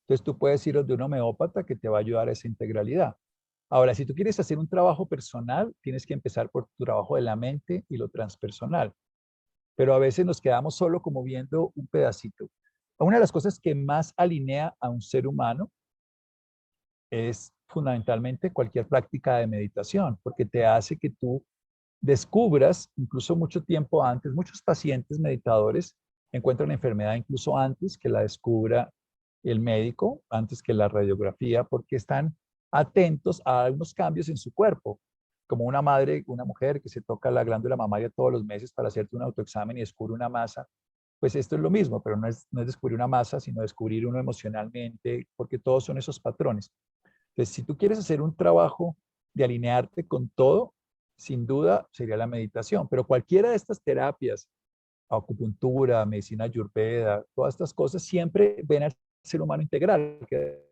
Entonces tú puedes ir de un homeópata que te va a ayudar a esa integralidad. Ahora, si tú quieres hacer un trabajo personal, tienes que empezar por tu trabajo de la mente y lo transpersonal. Pero a veces nos quedamos solo como viendo un pedacito. Una de las cosas que más alinea a un ser humano es fundamentalmente cualquier práctica de meditación, porque te hace que tú descubras, incluso mucho tiempo antes, muchos pacientes meditadores encuentran la enfermedad incluso antes que la descubra el médico, antes que la radiografía, porque están atentos a algunos cambios en su cuerpo, como una madre, una mujer que se toca la glándula mamaria todos los meses para hacerte un autoexamen y descubre una masa. Pues esto es lo mismo, pero no es descubrir una masa, sino descubrir uno emocionalmente, porque todos son esos patrones. Entonces, si tú quieres hacer un trabajo de alinearte con todo, sin duda sería la meditación, pero cualquiera de estas terapias, acupuntura, medicina ayurveda, todas estas cosas siempre ven al ser humano integral, que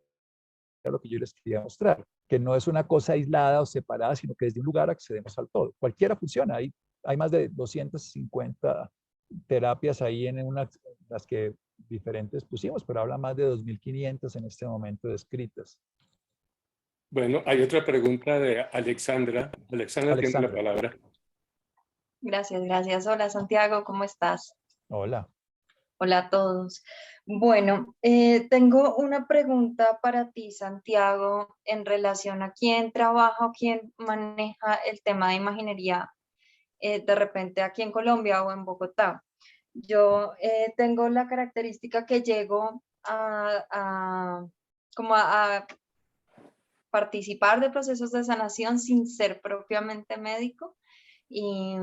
es lo que yo les quería mostrar, que no es una cosa aislada o separada, sino que desde un lugar accedemos al todo. Cualquiera funciona, hay más de 250 terapias ahí en las que diferentes pusimos, pero habla más de 2.500 en este momento descritas. Bueno, hay otra pregunta de Alexandra. Alexandra tiene la Alexandra. palabra. Gracias, gracias. Hola Santiago, ¿cómo estás? Hola. Hola a todos. Bueno, tengo una pregunta para ti, Santiago, en relación a quién trabaja o quién maneja el tema de imaginería de repente aquí en Colombia o en Bogotá. Yo tengo la característica que llego como a participar de procesos de sanación sin ser propiamente médico y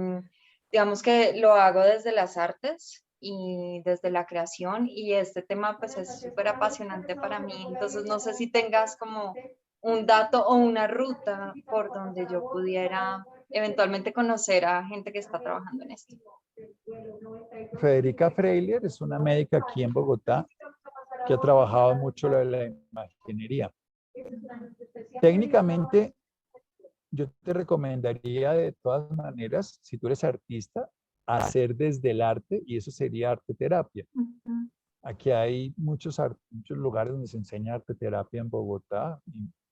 digamos que lo hago desde las artes y desde la creación y este tema pues es súper apasionante para mí, entonces no sé si tengas como un dato o una ruta por donde yo pudiera eventualmente conocer a gente que está trabajando en esto. Federica Freiler es una médica aquí en Bogotá que ha trabajado mucho lo de la imaginería. Técnicamente, yo te recomendaría de todas maneras, si tú eres artista, hacer desde el arte, y eso sería arte terapia. Aquí hay muchos lugares donde se enseña arte terapia en Bogotá,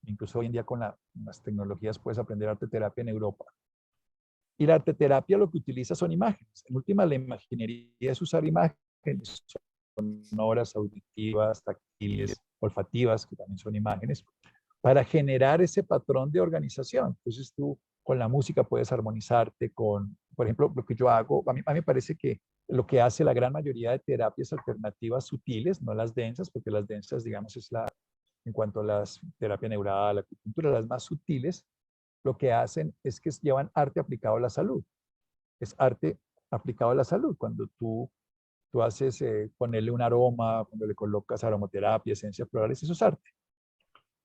incluso hoy en día con las tecnologías puedes aprender arte terapia en Europa. Y la arte terapia lo que utiliza son imágenes. En última, la imaginería es usar imágenes sonoras, auditivas, táctiles, olfativas, que también son imágenes, para generar ese patrón de organización. Entonces tú con la música puedes armonizarte con, por ejemplo, lo que yo hago, a mí me parece que lo que hace la gran mayoría de terapias alternativas sutiles, no las densas, porque las densas, digamos, en cuanto a la terapia neural, la acupuntura, las más sutiles, lo que hacen es que llevan arte aplicado a la salud. Es arte aplicado a la salud. Cuando tú haces ponerle un aroma, cuando le colocas aromaterapia, esencias florales, eso es arte.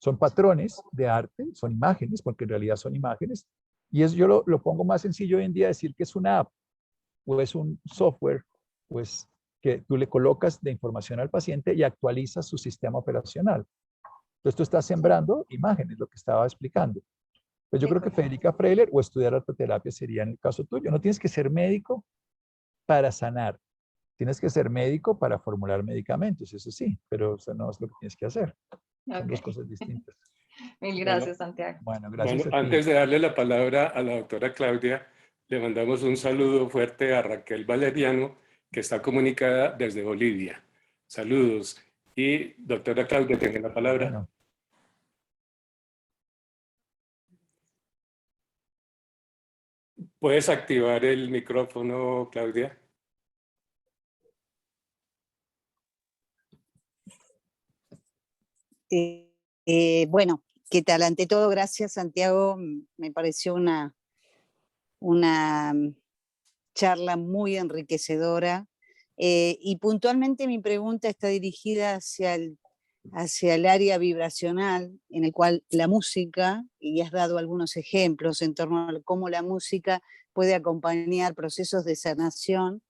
Son patrones de arte, son imágenes, porque en realidad son imágenes. Y yo lo pongo más sencillo hoy en día, decir que es una app o es un software, pues que tú le colocas de información al paciente y actualizas su sistema operacional. Entonces tú estás sembrando imágenes, lo que estaba explicando. Pues yo creo que Federica Freiler o estudiar arteterapia sería en el caso tuyo. No tienes que ser médico para sanar. Tienes que ser médico para formular medicamentos, eso sí, pero eso no es lo que tienes que hacer. Son dos cosas distintas. Mil gracias, Santiago. Bueno, gracias a ti. Antes de darle la palabra a la doctora Claudia, le mandamos un saludo fuerte a Raquel Valeriano, que está comunicada desde Bolivia. Saludos. Y doctora Claudia, tiene la palabra. Bueno. ¿Puedes activar el micrófono, Claudia? Bueno, ¿qué tal? Ante todo, gracias, Santiago. Me pareció una charla muy enriquecedora. Y puntualmente mi pregunta está dirigida hacia el área vibracional, en el cual la música, y has dado algunos ejemplos en torno a cómo la música puede acompañar procesos de sanación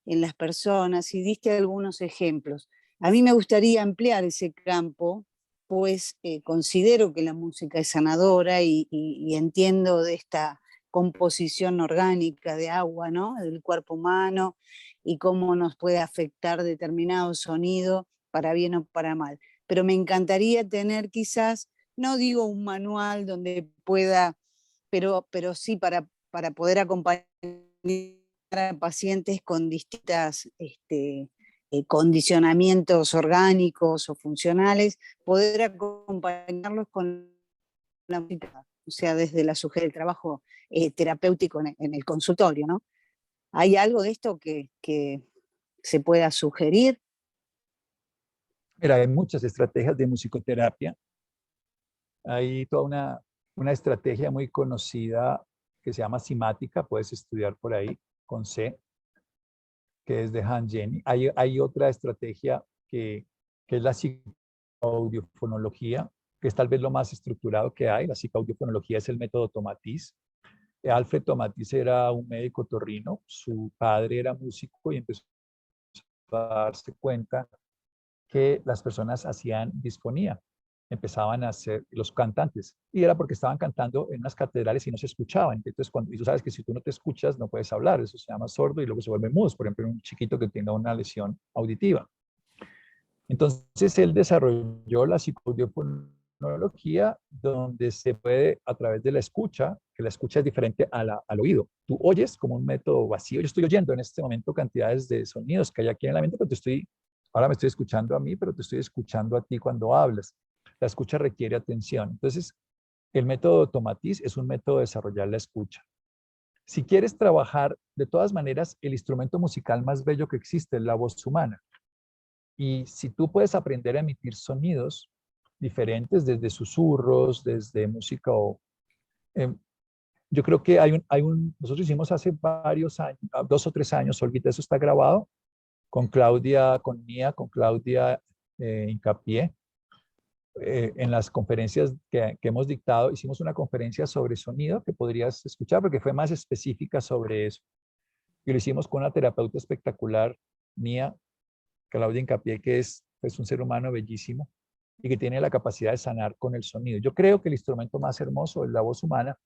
en las personas, y diste algunos ejemplos. A mí me gustaría ampliar ese campo, pues considero que la música es sanadora y entiendo de esta composición orgánica de agua, ¿no? Del cuerpo humano y cómo nos puede afectar determinado sonido para bien o para mal. Pero me encantaría tener quizás, no digo un manual donde pueda, pero sí para poder acompañar a pacientes con distintas condicionamientos orgánicos o funcionales, poder acompañarlos con la música, o sea, desde el trabajo terapéutico en el consultorio, ¿no? ¿Hay algo de esto que se pueda sugerir? Mira, hay muchas estrategias de musicoterapia. Hay toda una estrategia muy conocida que se llama simática, puedes estudiar por ahí con C, que es de Han Jenny. Hay otra estrategia que es la psicoaudiofonología, que es tal vez lo más estructurado que hay. La psicoaudiofonología es el método Tomatís. Alfred Tomatís era un médico otorrino, su padre era músico y empezó a darse cuenta que las personas hacían disfonía, empezaban a hacer los cantantes, y era porque estaban cantando en unas catedrales y no se escuchaban. Entonces, y tú sabes que si tú no te escuchas, no puedes hablar, eso se llama sordo y luego se vuelve mudo, por ejemplo, un chiquito que tenga una lesión auditiva. Entonces, él desarrolló la psicoaudiofonología tecnología donde se puede, a través de la escucha, que la escucha es diferente al oído. Tú oyes como un método vacío. Yo estoy oyendo en este momento cantidades de sonidos que hay aquí en la mente, pero ahora me estoy escuchando a mí, pero te estoy escuchando a ti cuando hablas. La escucha requiere atención. Entonces, el método Tomatis es un método de desarrollar la escucha. Si quieres trabajar, de todas maneras, el instrumento musical más bello que existe es la voz humana. Y si tú puedes aprender a emitir sonidos diferentes, desde susurros, desde música yo creo que nosotros hicimos hace varios años, 2 o 3 años, Olguita, eso está grabado, con Claudia Hincapié, en las conferencias que hemos dictado. Hicimos una conferencia sobre sonido que podrías escuchar porque fue más específica sobre eso. Y lo hicimos con una terapeuta espectacular mía, Claudia Hincapié, que es un ser humano bellísimo y que tiene la capacidad de sanar con el sonido. Yo creo que el instrumento más hermoso es la voz humana,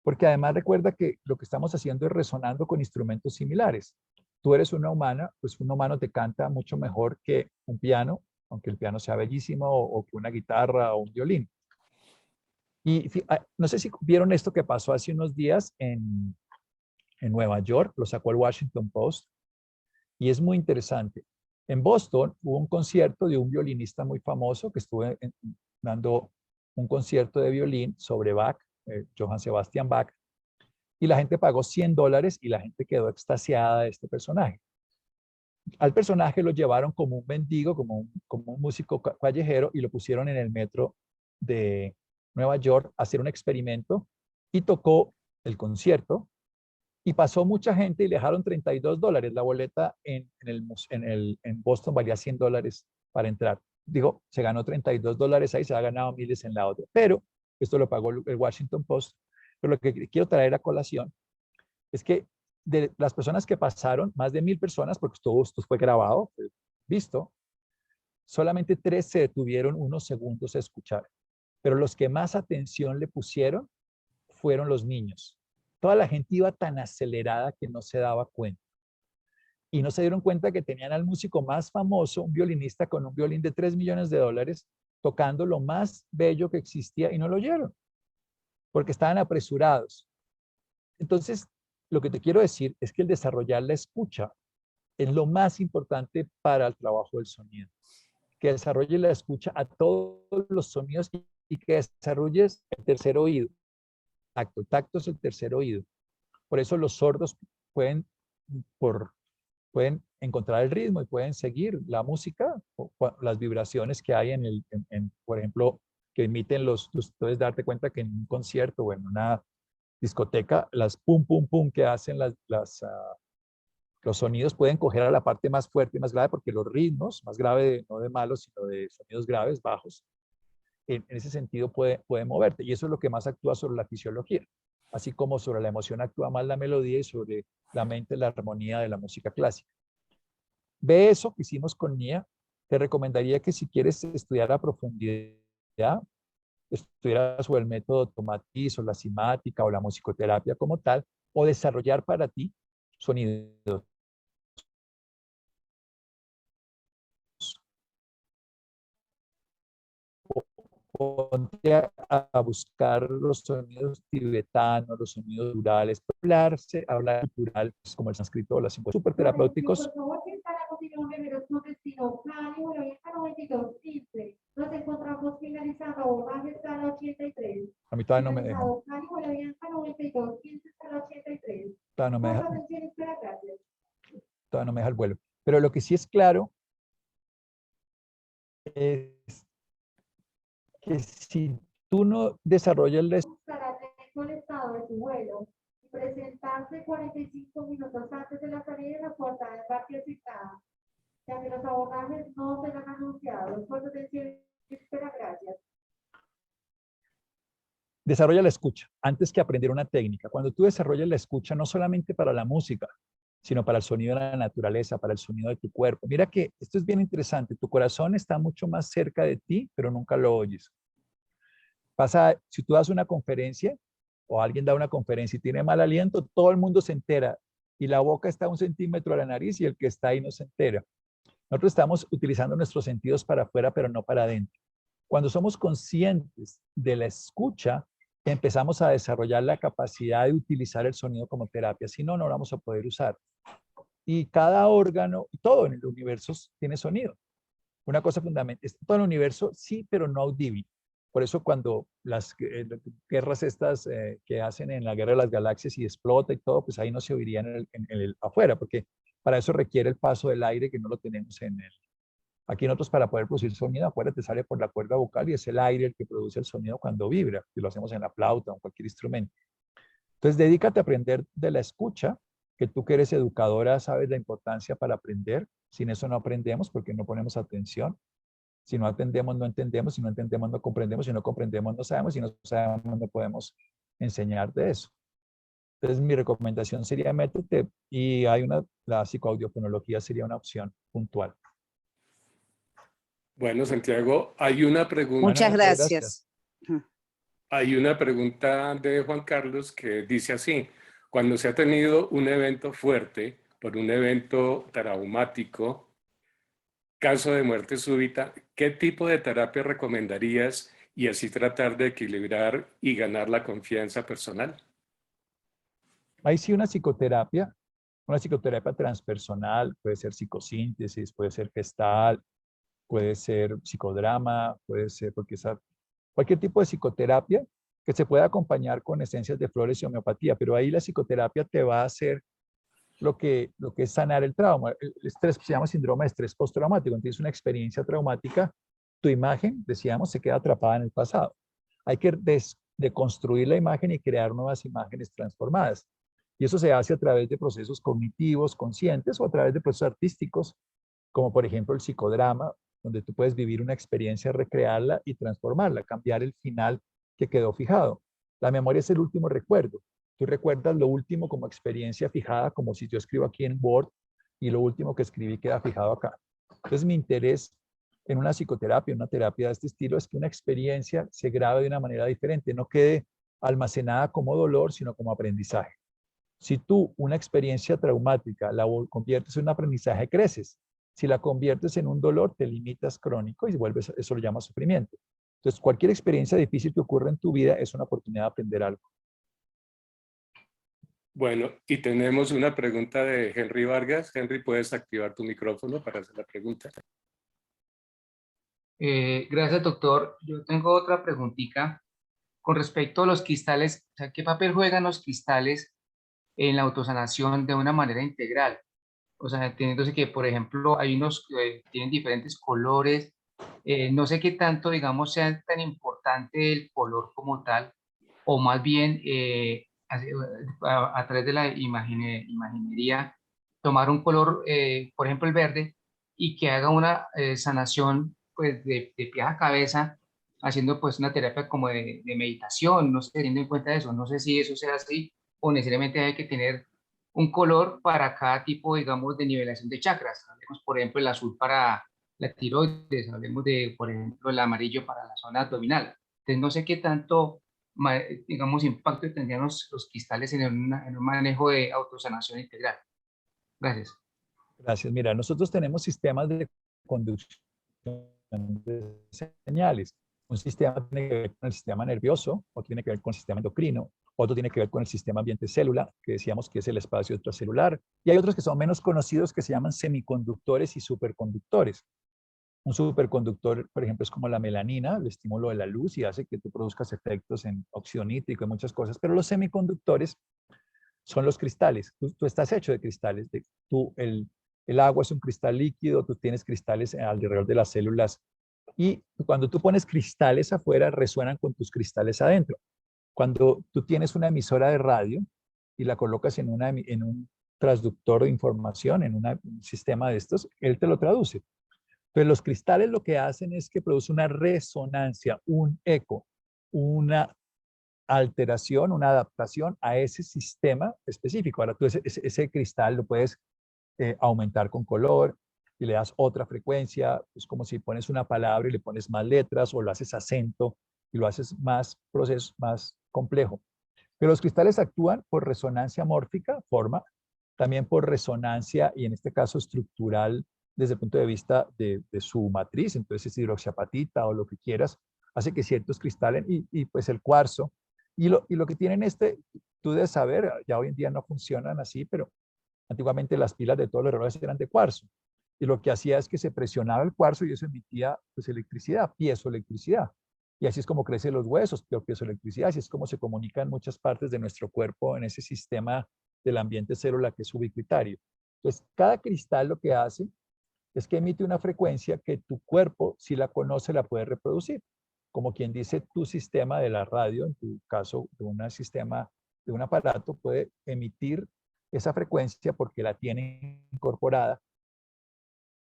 porque además recuerda que lo que estamos haciendo es resonando con instrumentos similares. Tú eres una humana, pues un humano te canta mucho mejor que un piano, aunque el piano sea bellísimo, o que una guitarra o un violín. Y no sé si vieron esto que pasó hace unos días en Nueva York, lo sacó el Washington Post, y es muy interesante. En Boston hubo un concierto de un violinista muy famoso que estuvo dando un concierto de violín sobre Bach, Johann Sebastian Bach, y la gente pagó $100 y la gente quedó extasiada de este personaje. Al personaje lo llevaron como un mendigo, como un músico callejero, y lo pusieron en el metro de Nueva York a hacer un experimento, y tocó el concierto, y pasó mucha gente y le dejaron $32. La boleta en Boston valía $100 para entrar. Digo, se ganó $32 ahí, se ha ganado miles en la otra. Pero esto lo pagó el Washington Post. Pero lo que quiero traer a colación es que de las personas que pasaron, más de 1,000 personas, porque todo esto fue grabado, fue visto, solamente 3 se detuvieron unos segundos a escuchar. Pero los que más atención le pusieron fueron los niños. Toda la gente iba tan acelerada que no se daba cuenta. Y no se dieron cuenta que tenían al músico más famoso, un violinista con un violín de $3 millones, tocando lo más bello que existía, y no lo oyeron, porque estaban apresurados. Entonces, lo que te quiero decir es que el desarrollar la escucha es lo más importante para el trabajo del sonido. Que desarrolle la escucha a todos los sonidos y que desarrolles el tercer oído. El tacto es el tercer oído. Por eso los sordos pueden encontrar el ritmo y pueden seguir la música, las vibraciones que hay por ejemplo, que emiten tú puedes darte cuenta que en un concierto o en una discoteca, las pum, pum, pum que hacen los sonidos pueden coger a la parte más fuerte y más grave, porque los ritmos, más grave, no de malos, sino de sonidos graves, bajos, en ese sentido puede moverte. Y eso es lo que más actúa sobre la fisiología. Así como sobre la emoción actúa más la melodía y sobre la mente la armonía de la música clásica. Ve eso que hicimos con Nia. Te recomendaría que si quieres estudiar a profundidad, estudiar sobre el método Tomatis o la cimática o la musicoterapia como tal, o desarrollar para ti sonidos. Ponte a buscar los sonidos tibetanos, los sonidos rurales, hablar cultural, como el sánscrito o la lengua, súper terapéuticos. Por favor, que está la continuación de Veracruz, destino Cali, bueno, y está 92, 15. Nos encontramos finalizando abordaje hasta la 83. A mí todavía no me deja. Cali, bueno, y está 92, 15 hasta la 83. Todavía no me deja. Atención, espera, gracias. Todavía no me deja el vuelo. Pero lo que sí es claro es que si tú no desarrollas la Buscará el estado de tu vuelo y presentarse 45 minutos antes de la salida de la puerta del parque citada, ya que los abordajes no serán anunciados. Por atención, espera, gracias. desarrolla la escucha antes que aprender una técnica. Cuando tú desarrollas la escucha, no solamente para la música, sino para el sonido de la naturaleza, para el sonido de tu cuerpo. Mira que esto es bien interesante. Tu corazón está mucho más cerca de ti, pero nunca lo oyes. Si tú das una conferencia o alguien da una conferencia y tiene mal aliento, todo el mundo se entera y la boca está a 1 centímetro de la nariz y el que está ahí no se entera. Nosotros estamos utilizando nuestros sentidos para afuera, pero no para adentro. Cuando somos conscientes de la escucha, empezamos a desarrollar la capacidad de utilizar el sonido como terapia. Si no, no lo vamos a poder usar. Y cada órgano, todo en el universo tiene sonido. Una cosa fundamental, todo el universo sí, pero no audible. Por eso cuando las guerras estas que hacen en la Guerra de las Galaxias y explota y todo, pues ahí no se oirían afuera, porque para eso requiere el paso del aire que no lo tenemos en el. Aquí nosotros para poder producir sonido, afuera te sale por la cuerda vocal y es el aire el que produce el sonido cuando vibra, y lo hacemos en la flauta o en cualquier instrumento. Entonces dedícate a aprender de la escucha, que tú que eres educadora sabes la importancia para aprender. Sin eso no aprendemos porque no ponemos atención. Si no atendemos, no entendemos. Si no entendemos, no comprendemos. Si no comprendemos, no sabemos. Si no sabemos, no podemos enseñar de eso. Entonces, mi recomendación sería métete y la psicoaudiofonología sería una opción puntual. Bueno, Santiago, hay una pregunta. Muchas gracias. Hay una pregunta de Juan Carlos que dice así: cuando se ha tenido un evento fuerte por un evento traumático, caso de muerte súbita, ¿qué tipo de terapia recomendarías y así tratar de equilibrar y ganar la confianza personal? Ahí sí una psicoterapia transpersonal, puede ser psicosíntesis, puede ser gestal, puede ser psicodrama, puede ser, cualquier tipo de psicoterapia que se pueda acompañar con esencias de flores y homeopatía, pero ahí la psicoterapia te va a hacer lo que es sanar el trauma. El estrés se llama síndrome de estrés postraumático. Tienes una experiencia traumática, tu imagen, decíamos, se queda atrapada en el pasado. Hay que deconstruir la imagen y crear nuevas imágenes transformadas. Y eso se hace a través de procesos cognitivos, conscientes, o a través de procesos artísticos, como por ejemplo el psicodrama, donde tú puedes vivir una experiencia, recrearla y transformarla, cambiar el final que quedó fijado. La memoria es el último recuerdo. Tú recuerdas lo último como experiencia fijada, como si yo escribo aquí en Word y lo último que escribí queda fijado acá. Entonces mi interés en una psicoterapia, en una terapia de este estilo, es que una experiencia se grabe de una manera diferente, no quede almacenada como dolor, sino como aprendizaje. Si tú una experiencia traumática la conviertes en un aprendizaje, creces. Si la conviertes en un dolor, te limitas crónico y vuelves, eso lo llama sufrimiento. Entonces, cualquier experiencia difícil que ocurra en tu vida es una oportunidad de aprender algo. Bueno, y tenemos una pregunta de Henry Vargas. Henry, ¿puedes activar tu micrófono para hacer la pregunta? Gracias, doctor. Yo tengo otra preguntita con respecto a los cristales. O sea, ¿qué papel juegan los cristales en la autosanación de una manera integral? O sea, entendiéndose que, por ejemplo, hay unos que tienen diferentes colores. No sé qué tanto, digamos, sea tan importante el color como tal, o más bien a través de la imaginería, tomar un color, por ejemplo, el verde, y que haga una sanación pues, de pie a cabeza, haciendo pues una terapia como de meditación, no sé, teniendo en cuenta eso. No sé si eso sea así o necesariamente hay que tener un color para cada tipo, digamos, de nivelación de chakras. Hablemos, por ejemplo, el azul para la tiroides, hablemos de, por ejemplo, el amarillo para la zona abdominal. Entonces, no sé qué tanto, digamos, impacto tendrían los cristales en un manejo de autosanación integral. Gracias. Gracias. Mira, nosotros tenemos sistemas de conducción de señales. Un sistema tiene que ver con el sistema nervioso, otro tiene que ver con el sistema endocrino, otro tiene que ver con el sistema ambiente célula, que decíamos que es el espacio extracelular, y hay otros que son menos conocidos que se llaman semiconductores y superconductores. Un superconductor, por ejemplo, es como la melanina, el estímulo de la luz y hace que tú produzcas efectos en óxido nítrico y muchas cosas, pero los semiconductores son los cristales. Tú estás hecho de cristales. El agua es un cristal líquido, tú tienes cristales alrededor de las células y cuando tú pones cristales afuera, resuenan con tus cristales adentro. Cuando tú tienes una emisora de radio y la colocas en un transductor de información, en un sistema de estos, él te lo traduce. Entonces los cristales lo que hacen es que produce una resonancia, un eco, una alteración, una adaptación a ese sistema específico. Ahora tú ese cristal lo puedes aumentar con color y le das otra frecuencia. Es como si pones una palabra y le pones más letras o lo haces acento y lo haces más proceso, más complejo. Pero los cristales actúan por resonancia mórfica, forma, también por resonancia y en este caso estructural desde el punto de vista de su matriz, entonces es hidroxiapatita o lo que quieras, hace que ciertos cristales y pues el cuarzo, y lo que tienen tú debes saber, ya hoy en día no funcionan así, pero antiguamente las pilas de todos los relojes eran de cuarzo, y lo que hacía es que se presionaba el cuarzo y eso emitía pues electricidad, piezoelectricidad, y así es como crecen los huesos, piezoelectricidad, así es como se comunican muchas partes de nuestro cuerpo en ese sistema del ambiente célula que es ubicuitario. Entonces, cada cristal lo que hace es que emite una frecuencia que tu cuerpo, si la conoce, la puede reproducir. Como quien dice, tu sistema de la radio, en tu caso, de un sistema, de un aparato, puede emitir esa frecuencia porque la tiene incorporada.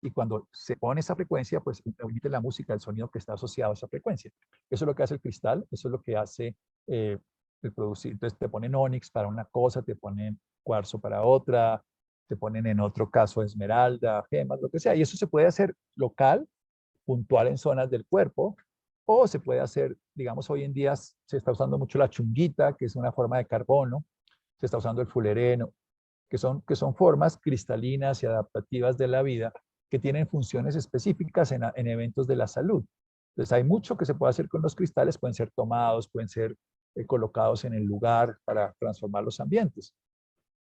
Y cuando se pone esa frecuencia, pues emite la música, el sonido que está asociado a esa frecuencia. Eso es lo que hace el cristal, eso es lo que hace el producir. Entonces te ponen ónix para una cosa, te ponen cuarzo para otra, te ponen en otro caso esmeralda, gemas, lo que sea. Y eso se puede hacer local, puntual en zonas del cuerpo, o se puede hacer, digamos, hoy en día se está usando mucho la chunguita, que es una forma de carbono, se está usando el fulereno, que son formas cristalinas y adaptativas de la vida que tienen funciones específicas en eventos de la salud. Entonces hay mucho que se puede hacer con los cristales, pueden ser tomados, pueden ser colocados en el lugar para transformar los ambientes.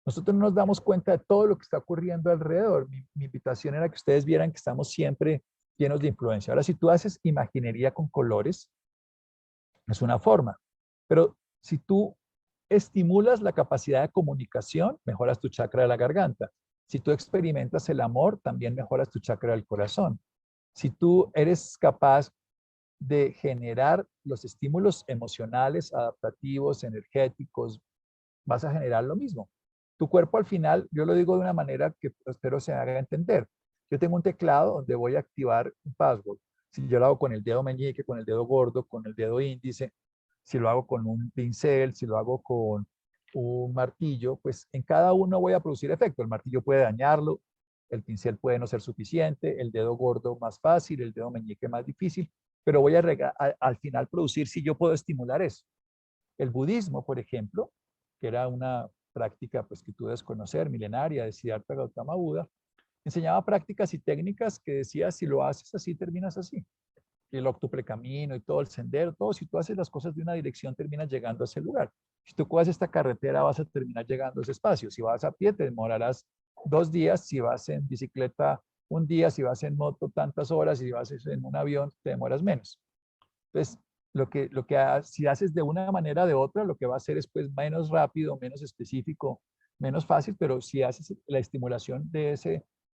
Nosotros no nos damos cuenta de todo lo que está ocurriendo alrededor. Mi invitación era que ustedes vieran que estamos siempre llenos de influencia. Ahora, si tú haces imaginería con colores, es una forma, pero si tú estimulas la capacidad de comunicación, mejoras tu chakra de la garganta. Si tú experimentas el amor, también mejoras tu chakra del corazón. Si tú eres capaz de generar los estímulos emocionales, adaptativos, energéticos, vas a generar lo mismo. Tu cuerpo al final, yo lo digo de una manera que espero se haga entender. Yo tengo un teclado donde voy a activar un password. Si yo lo hago con el dedo meñique, con el dedo gordo, con el dedo índice, si lo hago con un pincel, si lo hago con un martillo, pues en cada uno voy a producir efecto. El martillo puede dañarlo, el pincel puede no ser suficiente, el dedo gordo más fácil, el dedo meñique más difícil, pero voy al final producir si yo puedo estimular eso. El budismo, por ejemplo, que era una práctica pues, que tú debes conocer, milenaria, de Siddhartha Gautama Buda, enseñaba prácticas y técnicas que decía, si lo haces así, terminas así. Y el octuple camino y todo el sendero, todo, si tú haces las cosas de una dirección, terminas llegando a ese lugar. Si tú coges esta carretera, vas a terminar llegando a ese espacio. Si vas a pie, te demorarás 2 días. Si vas en bicicleta, 1 día. Si vas en moto, tantas horas. Si vas en un avión, te demoras menos. Entonces, si haces de una manera o de otra, lo que va a hacer es pues menos rápido, menos específico, menos fácil, pero si haces la estimulación de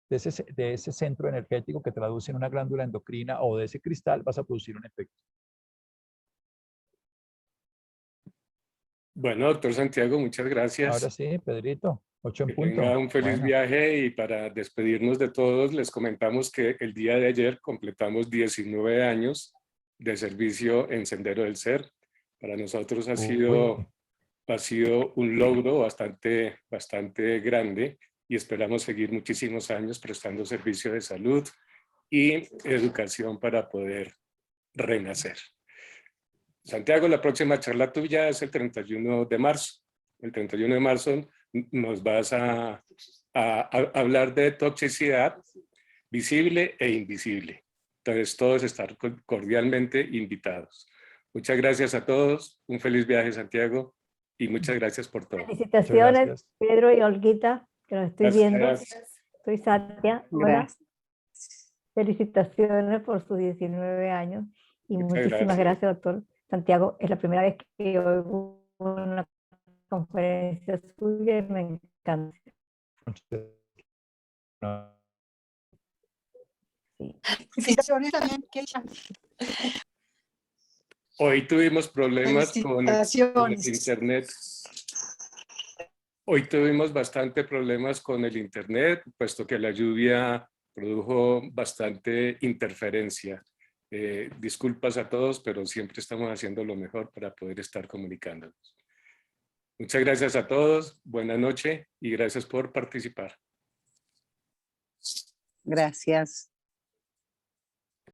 ese centro energético que traduce en una glándula endocrina o de ese cristal, vas a producir un efecto. Bueno, doctor Santiago, muchas gracias. Ahora sí, Pedrito, 8 en Que punto. tenga un feliz Bueno. viaje, y para despedirnos de todos, les comentamos que el día de ayer completamos 19 años de servicio en Sendero del Ser. Para nosotros ha sido un logro bastante grande, y esperamos seguir muchísimos años prestando servicio de salud y educación para poder renacer. Santiago, la próxima charla tuya es el 31 de marzo. El 31 de marzo nos vas a hablar de toxicidad visible e invisible. Entonces, todos están cordialmente invitados. Muchas gracias a todos. Un feliz viaje, Santiago, y muchas gracias por todo. Felicitaciones, Pedro y Olguita, que nos estoy viendo. Gracias. Soy Satia. Hola. Felicitaciones por sus 19 años y muchísimas gracias, doctor Santiago. Es la primera vez que oigo una conferencia suya y me encanta. Sí. Felicitaciones también, Keisha. Hoy tuvimos problemas con el internet. Hoy tuvimos bastante problemas con el internet, puesto que la lluvia produjo bastante interferencia. Disculpas a todos, pero siempre estamos haciendo lo mejor para poder estar comunicándonos. Muchas gracias a todos, buena noche y gracias por participar. Gracias.